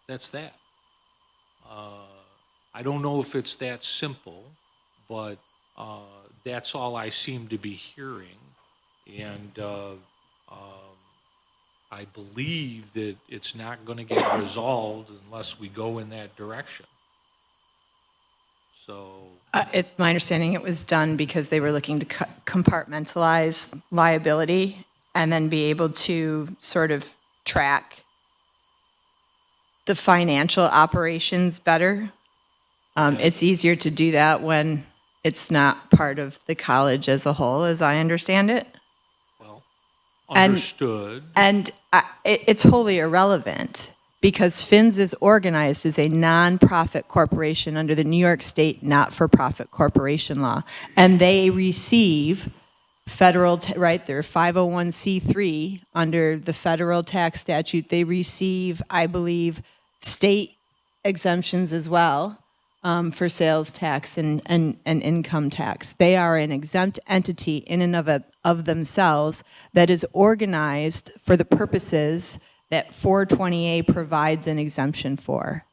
that's that. I don't know if it's that simple, but that's all I seem to be hearing, and I believe that it's not going to get resolved unless we go in that direction. So It's my understanding it was done because they were looking to compartmentalize liability and then be able to sort of track the financial operations better. It's easier to do that when it's not part of the college as a whole, as I understand it. understood. And it's wholly irrelevant because Finn's is organized as a nonprofit corporation under the New York State not-for-profit corporation law. And they receive federal, right, they're 501c3 under the federal tax statute. They receive, I believe, state exemptions as well. For sales tax and income tax. They are an exempt entity in and of themselves that is organized for the purposes that 420A provides an exemption for.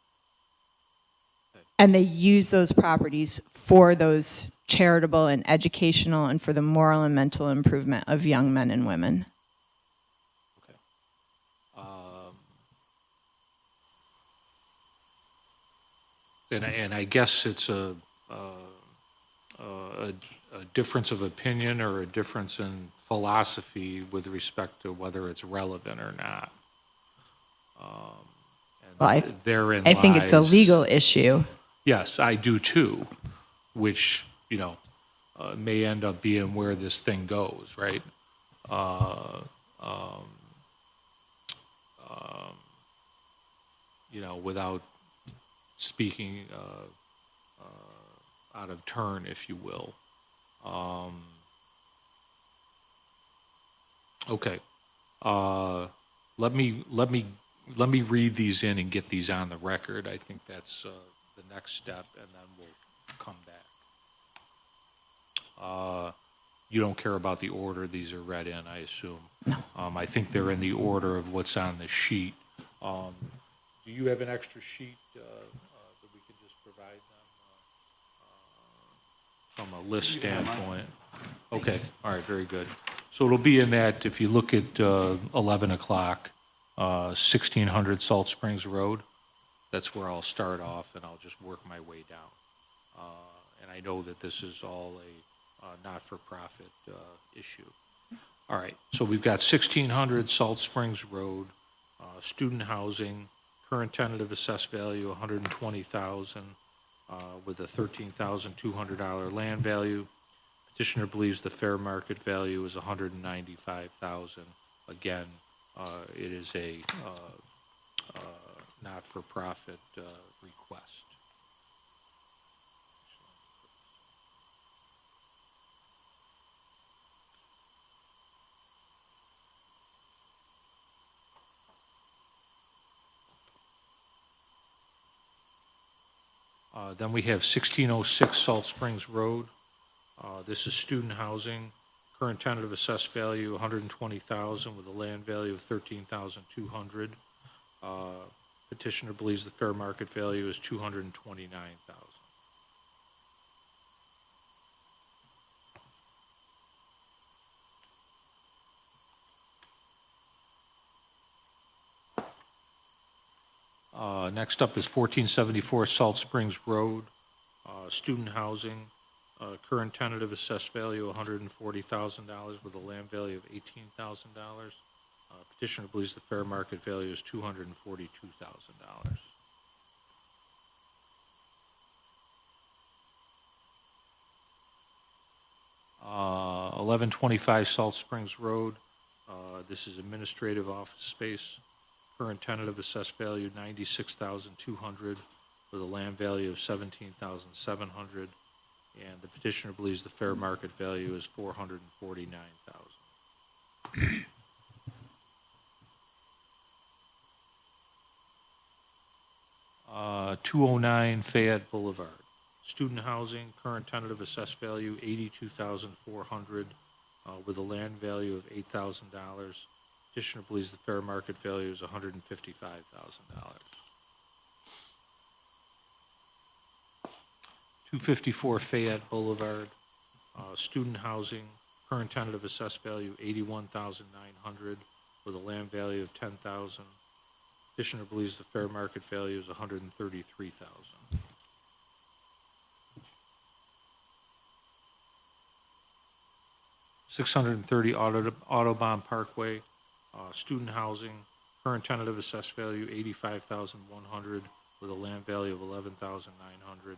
And they use those properties for those charitable and educational and for the moral and mental improvement of young men and women. And I guess it's a difference of opinion or a difference in philosophy with respect to whether it's relevant or not. Well, I think it's a lies- legal issue. Yes, I do too, which, you know, may end up being where this thing goes, right? You know, without speaking out of turn, if you will. Okay. Let me read these in and get these on the record. I think that's the next step, and then we'll come back. You don't care about the order these are read in, I assume? No. I think they're in the order of what's on the sheet. Do you have an extra sheet that we could just provide them from a list standpoint? Okay, all right, very good. So it'll be in that, if you look at 11 o'clock, 1600 Salt Springs Road, that's where I'll start off, and I'll just work my way down. And I know that this is all a not-for-profit issue. All right, so we've got 1600 Salt Springs Road, student housing, current tentative assessed value, 120,000, with a $13,200 land value. Petitioner believes the fair market value is 195,000. Again, it is a not-for-profit request. Then we have 1606 Salt Springs Road. This is student housing. Current tentative assessed value 120,000 with a land value of 13,200. Petitioner believes the fair market value is 229,000. Next up is 1474 Salt Springs Road, student housing. Current tentative assessed value $140,000 with a land value of $18,000. Petitioner believes the fair market value is $242,000. 1125 Salt Springs Road. This is administrative office space. Current tentative assessed value $96,200 with a land value of $17,700. And the petitioner believes the fair market value is $449,000. 209 Fayette Boulevard. Student housing, current tentative assessed value $82,400 with a land value of $8,000. Petitioner believes the fair market value is $155,000. 254 Fayette Boulevard, student housing, current tentative assessed value $81,900 with a land value of $10,000. Petitioner believes the fair market value is $133,000. 630 Audubon Parkway, student housing, current tentative assessed value $85,100 with a land value of $11,900.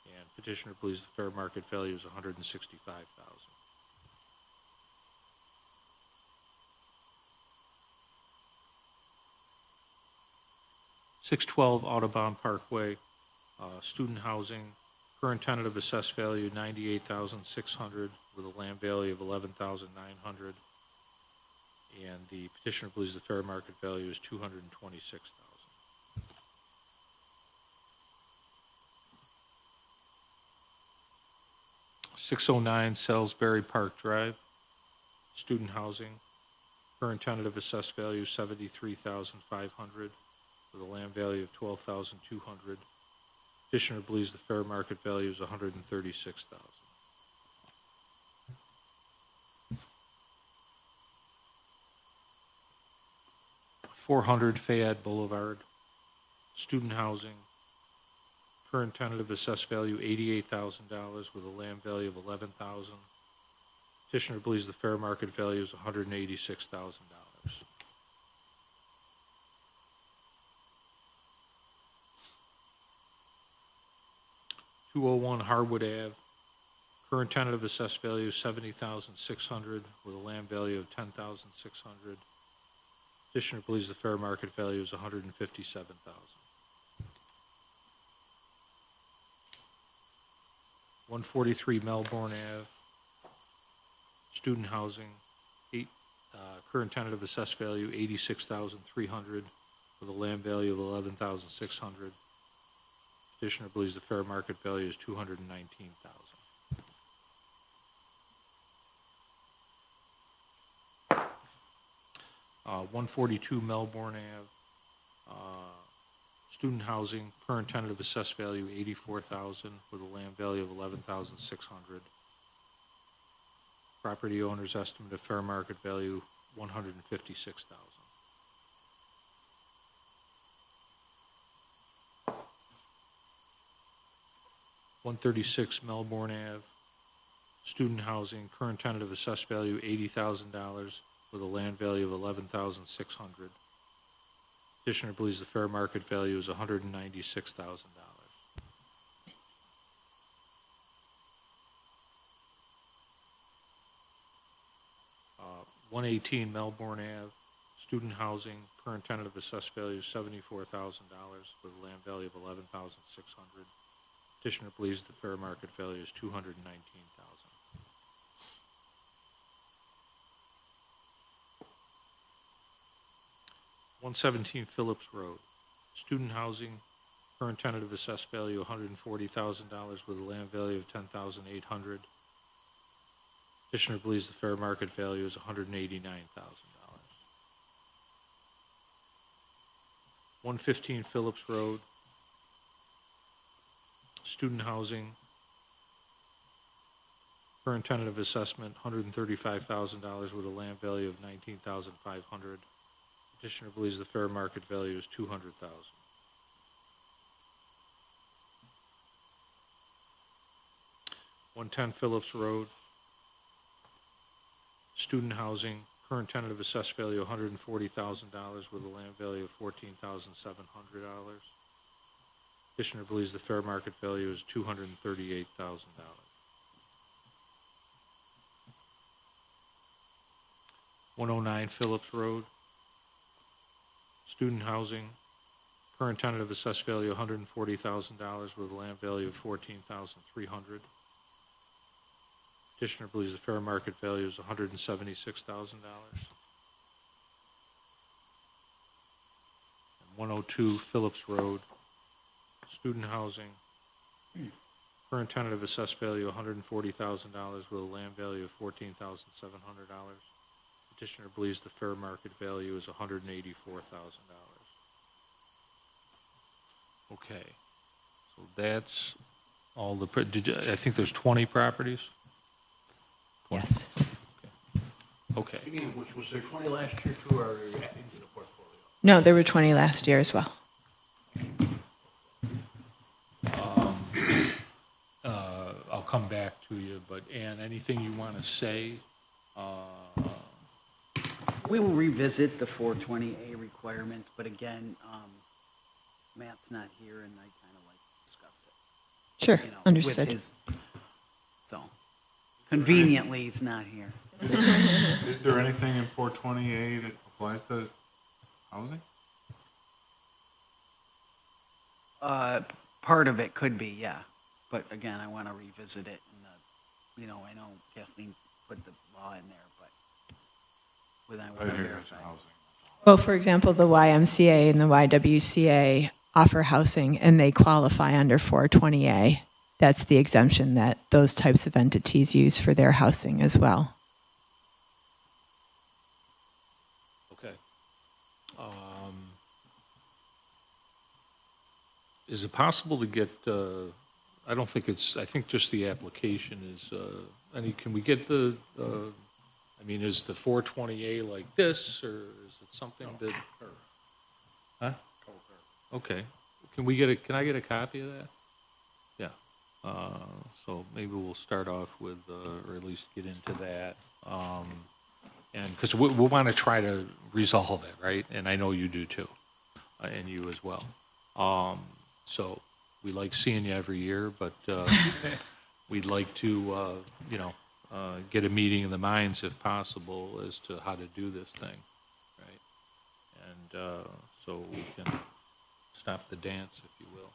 And petitioner believes the fair market value is $165,000. 612 Audubon Parkway, student housing, current tentative assessed value $98,600 with a land value of $11,900. And the petitioner believes the fair market value is $226,000. 609 Salisbury Park Drive, student housing, current tentative assessed value $73,500 with a land value of $12,200. Petitioner believes the fair market value is $136,000. 400 Fayette Boulevard, student housing, current tentative assessed value $88,000 with a land value of $11,000. Petitioner believes the fair market value is $186,000. 201 Harwood Ave, current tentative assessed value $70,600 with a land value of $10,600. Petitioner believes the fair market value is $157,000. 143 Melbourne Ave, student housing, current tentative assessed value $86,300 with a land value of $11,600. Petitioner believes the fair market value is $219,000. 142 Melbourne Ave, student housing, current tentative assessed value 84,000 with a land value of 11,600. Property owner's estimate of fair market value 156,000. $136 Melbourne Ave, student housing, current tentative assessed value $80,000 with a land value of 11,600. Petitioner believes the fair market value is $196,000. 118 Melbourne Ave, student housing, current tentative assessed value is $74,000 with a land value of 11,600. Petitioner believes the fair market value is $219,000. $117 Phillips Road, student housing, current tentative assessed value $140,000 with a land value of $10,800. Petitioner believes the fair market value is $189,000. 115 Phillips Road, student housing, current tentative assessment $135,000 with a land value of $19,500. Petitioner believes the fair market value is $200,000. 110 Phillips Road, student housing, current tentative assessed value $140,000 with a land value of $14,700. Petitioner believes the fair market value is $238,000. 109 Phillips Road, student housing, current tentative assessed value $140,000 with a land value of $14,300. Petitioner believes the fair market value is $176,000. 102 Phillips Road, student housing, current tentative assessed value $140,000 with a land value of $14,700. Petitioner believes the fair market value is $184,000. Okay, so that's all the, I think there's 20 properties? Yes. Okay. Was there 20 last year too, or are you adding to the portfolio? No, there were 20 last year as well. I'll come back to you, but Ann, anything you want to say? We will revisit the 420A requirements, but again, Matt's not here and I kind of like to discuss it. Sure, you know, understood. With his, so conveniently, he's not here. Is there anything in 420A that applies to housing? Part of it could be, yeah. But again, I want to revisit it. And, I know Kathleen put the law in there, but I want to verify. Well, for example, the YMCA and the YWCA offer housing, and they qualify under 420A. That's the exemption that those types of entities use for their housing as well. Okay. Is it possible to get, I don't think it's, I think just the application is, can we get the, is the 420A like this, or is it something that? Huh? Okay. Can I get a copy of that? Yeah. So maybe we'll start off with, or at least get into that. And because we want to try to resolve it, right? And I know you do too, and you as well. So we like seeing you every year, but we'd like to, get a meeting of the minds if possible as to how to do this thing, right? And so we can stop the dance, if you will.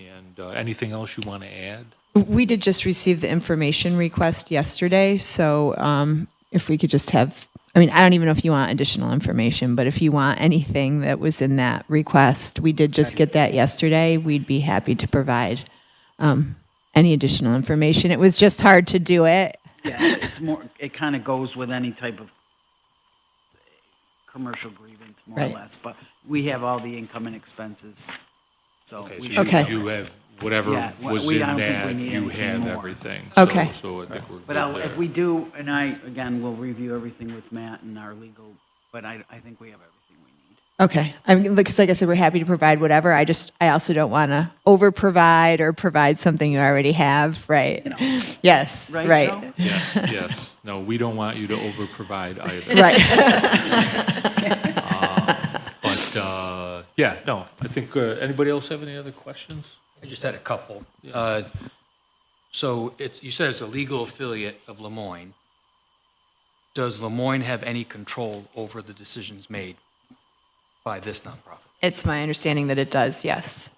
And anything else you want to add? We did just receive the information request yesterday, so if we could just have, I don't even know if you want additional information, but if you want anything that was in that request, we did just get that yesterday, we'd be happy to provide any additional information. It was just hard to do it. Yeah, it's more, it kind of goes with any type of commercial grievance, more Right. or less, but we have all the income and expenses, so. Okay, we so should- you have whatever Yeah, was we in don't think we that, need you anything have more. everything. Okay. So I think we're But good if there. we do, and again, we'll review everything with Matt and our legal, but I think we have everything we need. Okay. I mean, because like I said, we're happy to provide whatever. I also don't want to over-provide or provide something you already have, right? Yes, Right, right. Joe? Yes, yes. No, we don't want you to over-provide either. Right. But, yeah, no, I think, anybody else have any other questions? I just had a couple. So you said it's a legal affiliate of Lemoyne. Does Lemoyne have any control over the decisions made by this nonprofit? It's my understanding that it does, yes.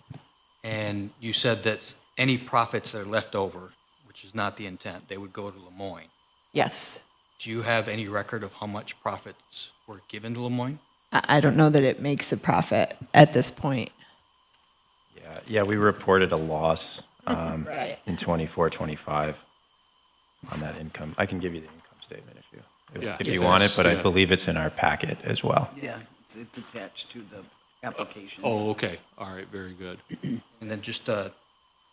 And you said that any profits that are left over, which is not the intent, they would go to Lemoyne. Yes. Do you have any record of how much profits were given to Lemoyne? I don't know that it makes a profit at this point. Yeah, we reported a loss Right. in 24, 25 on that income. I can give you the income statement Yeah, if if you want it, that's- but I yeah. believe it's in our packet as well. Yeah, it's attached to the application. Oh, okay, all right, very good. And then just a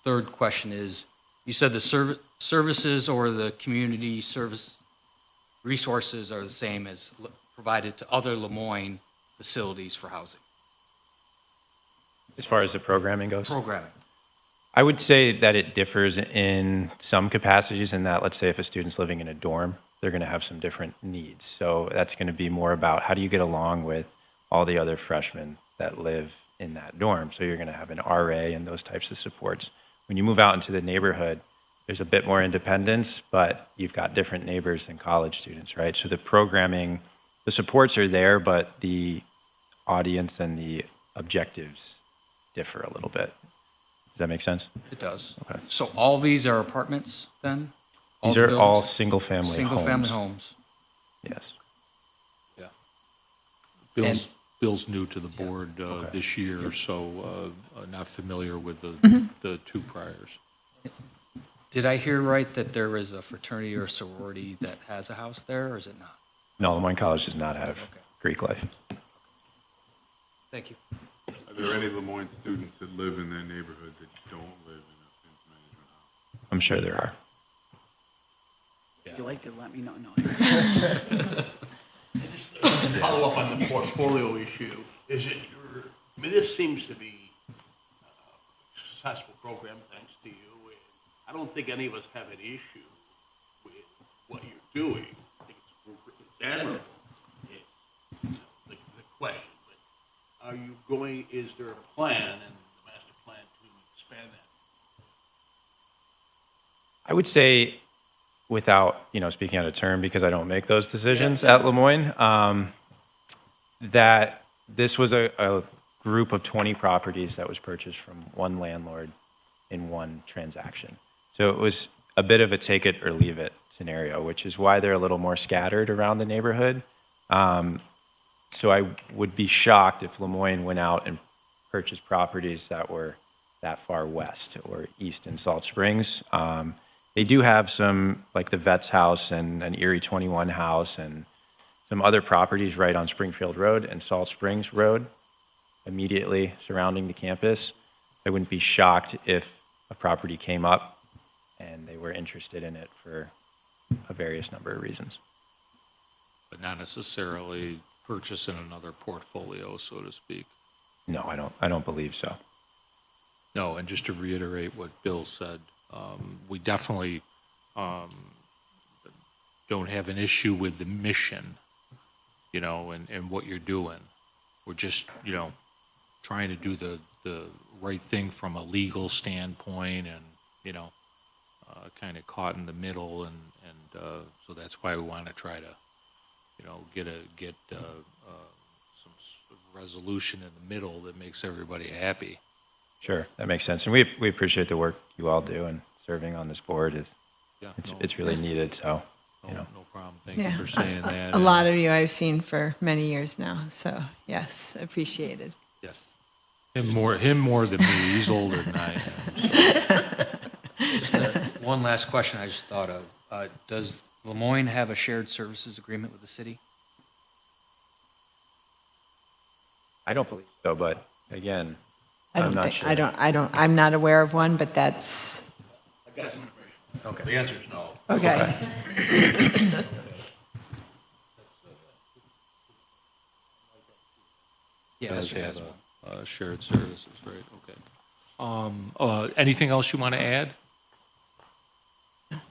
third question is, you said the services or the community service resources are the same as provided to other Lemoyne facilities for housing. As far as the programming goes? Programming. I would say that it differs in some capacities in that, let's say if a student's living in a dorm, they're going to have some different needs. So that's going to be more about how do you get along with all the other freshmen that live in that dorm. So you're going to have an RA and those types of supports. When you move out into the neighborhood, there's a bit more independence, but you've got different neighbors than college students, right? So the programming, the supports are there, but the audience and the objectives differ a little bit. Does that make sense? It does. Okay. So all these are apartments then? These the are all buildings? single-family homes. Single-family homes. Yes. Yeah. Bill's new to the board this year, so not familiar with the two priors. Did I hear right that there is a fraternity or sorority that has a house there, or is it not? No, Lemoyne College does not have Greek life. Thank you. Are there any Lemoyne students that live in that neighborhood that don't live in a Fins management house? I'm sure there are. Would you like to let me know? No. Follow up on the portfolio issue. Is it your, I mean, this seems to be a successful program, thanks to you. And I don't think any of us have an issue with what you're doing. I think it's admirable. It's, the question. But are you going, is there a plan and the master plan to expand that? I would say, without speaking out of turn because I don't make those decisions at Lemoyne, that this was a group of 20 properties that was purchased from one landlord in one transaction. So it was a bit of a take it or leave it scenario, which is why they're a little more scattered around the neighborhood. So I would be shocked if Lemoyne went out and purchased properties that were that far west or east in Salt Springs. They do have some, like the Vets House and an Erie 21 house and some other properties right on Springfield Road and Salt Springs Road, immediately surrounding the campus. I wouldn't be shocked if a property came up and they were interested in it for a various number of reasons. But not necessarily purchasing another portfolio, so to speak. No, I don't believe so. No, and just to reiterate what Bill said, we definitely don't have an issue with the mission, and what you're doing. We're just, trying to do the right thing from a legal standpoint and, kind of caught in the middle. And so that's why we want to try to, get some resolution in the middle that makes everybody happy. Sure, that makes sense. And we appreciate the work you all do, and serving on this board it's really needed. So, No problem. Thank you for saying that. A lot of you I've seen for many years now, so yes, appreciated. Yes. Him more than me. He's older than I am. One last question I just thought of. Does Lemoyne have a shared services agreement with the city? I don't believe so, but again, I I'm don't not think, sure. I'm not aware of one, but that's, I got some information. Okay. The answer is no. okay. Yeah, Does Mr. have Haslam. shared services, right, okay. Anything else you want to add?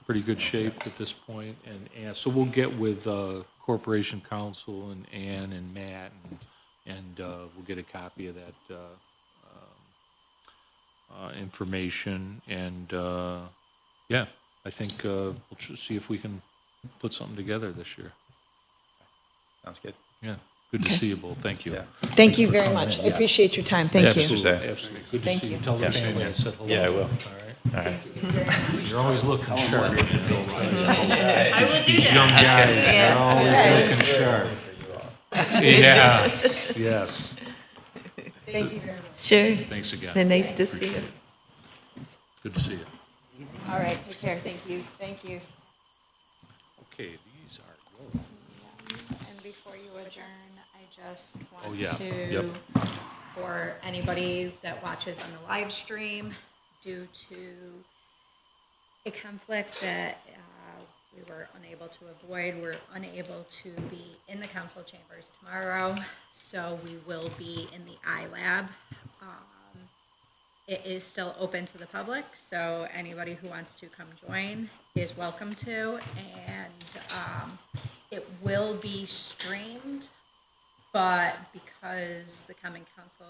Pretty good shape at this point, and so we'll get with Corporation Counsel and Ann and Matt, and we'll get a copy of that information, and yeah, I think we'll see if we can put something together this year. Sounds good. Yeah, good to see you both, thank you. Thank you for very coming much. in, I yes. appreciate your time. Thank you. Absolutely, absolutely. Good to Thank see you. you. Tell the Yeah. family I said hello. Yeah, I will. All right. All right. You're always looking sharp. I would do These that. young guys, they're always looking sharp. Yeah, yes. Thank you very much. Sure. Thanks again. And nice to see Appreciate you. it. Good to see you. All right, take care. Thank you. Thank you. Okay, these are yours. And before you adjourn, I just Oh, want yeah. to, Yep. for anybody that watches on the live stream, due to a conflict that we were unable to avoid, we're unable to be in the council chambers tomorrow, so we will be in the iLab. It is still open to the public, so anybody who wants to come join is welcome to, and it will be streamed, but because the common council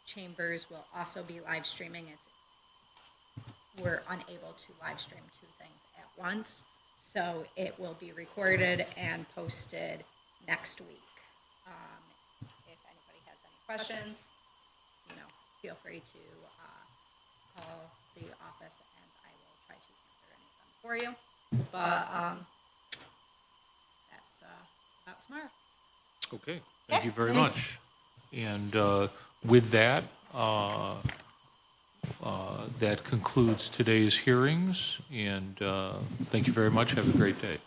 chambers will also be live streaming, we're unable to live stream two things at once, so it will be recorded and posted next week. If anybody has any questions, feel free to call the office and I will try to answer any of them for you. But that's about tomorrow. Okay, thank you very much. And with that, that concludes today's hearings, and thank you very much. Have a great day.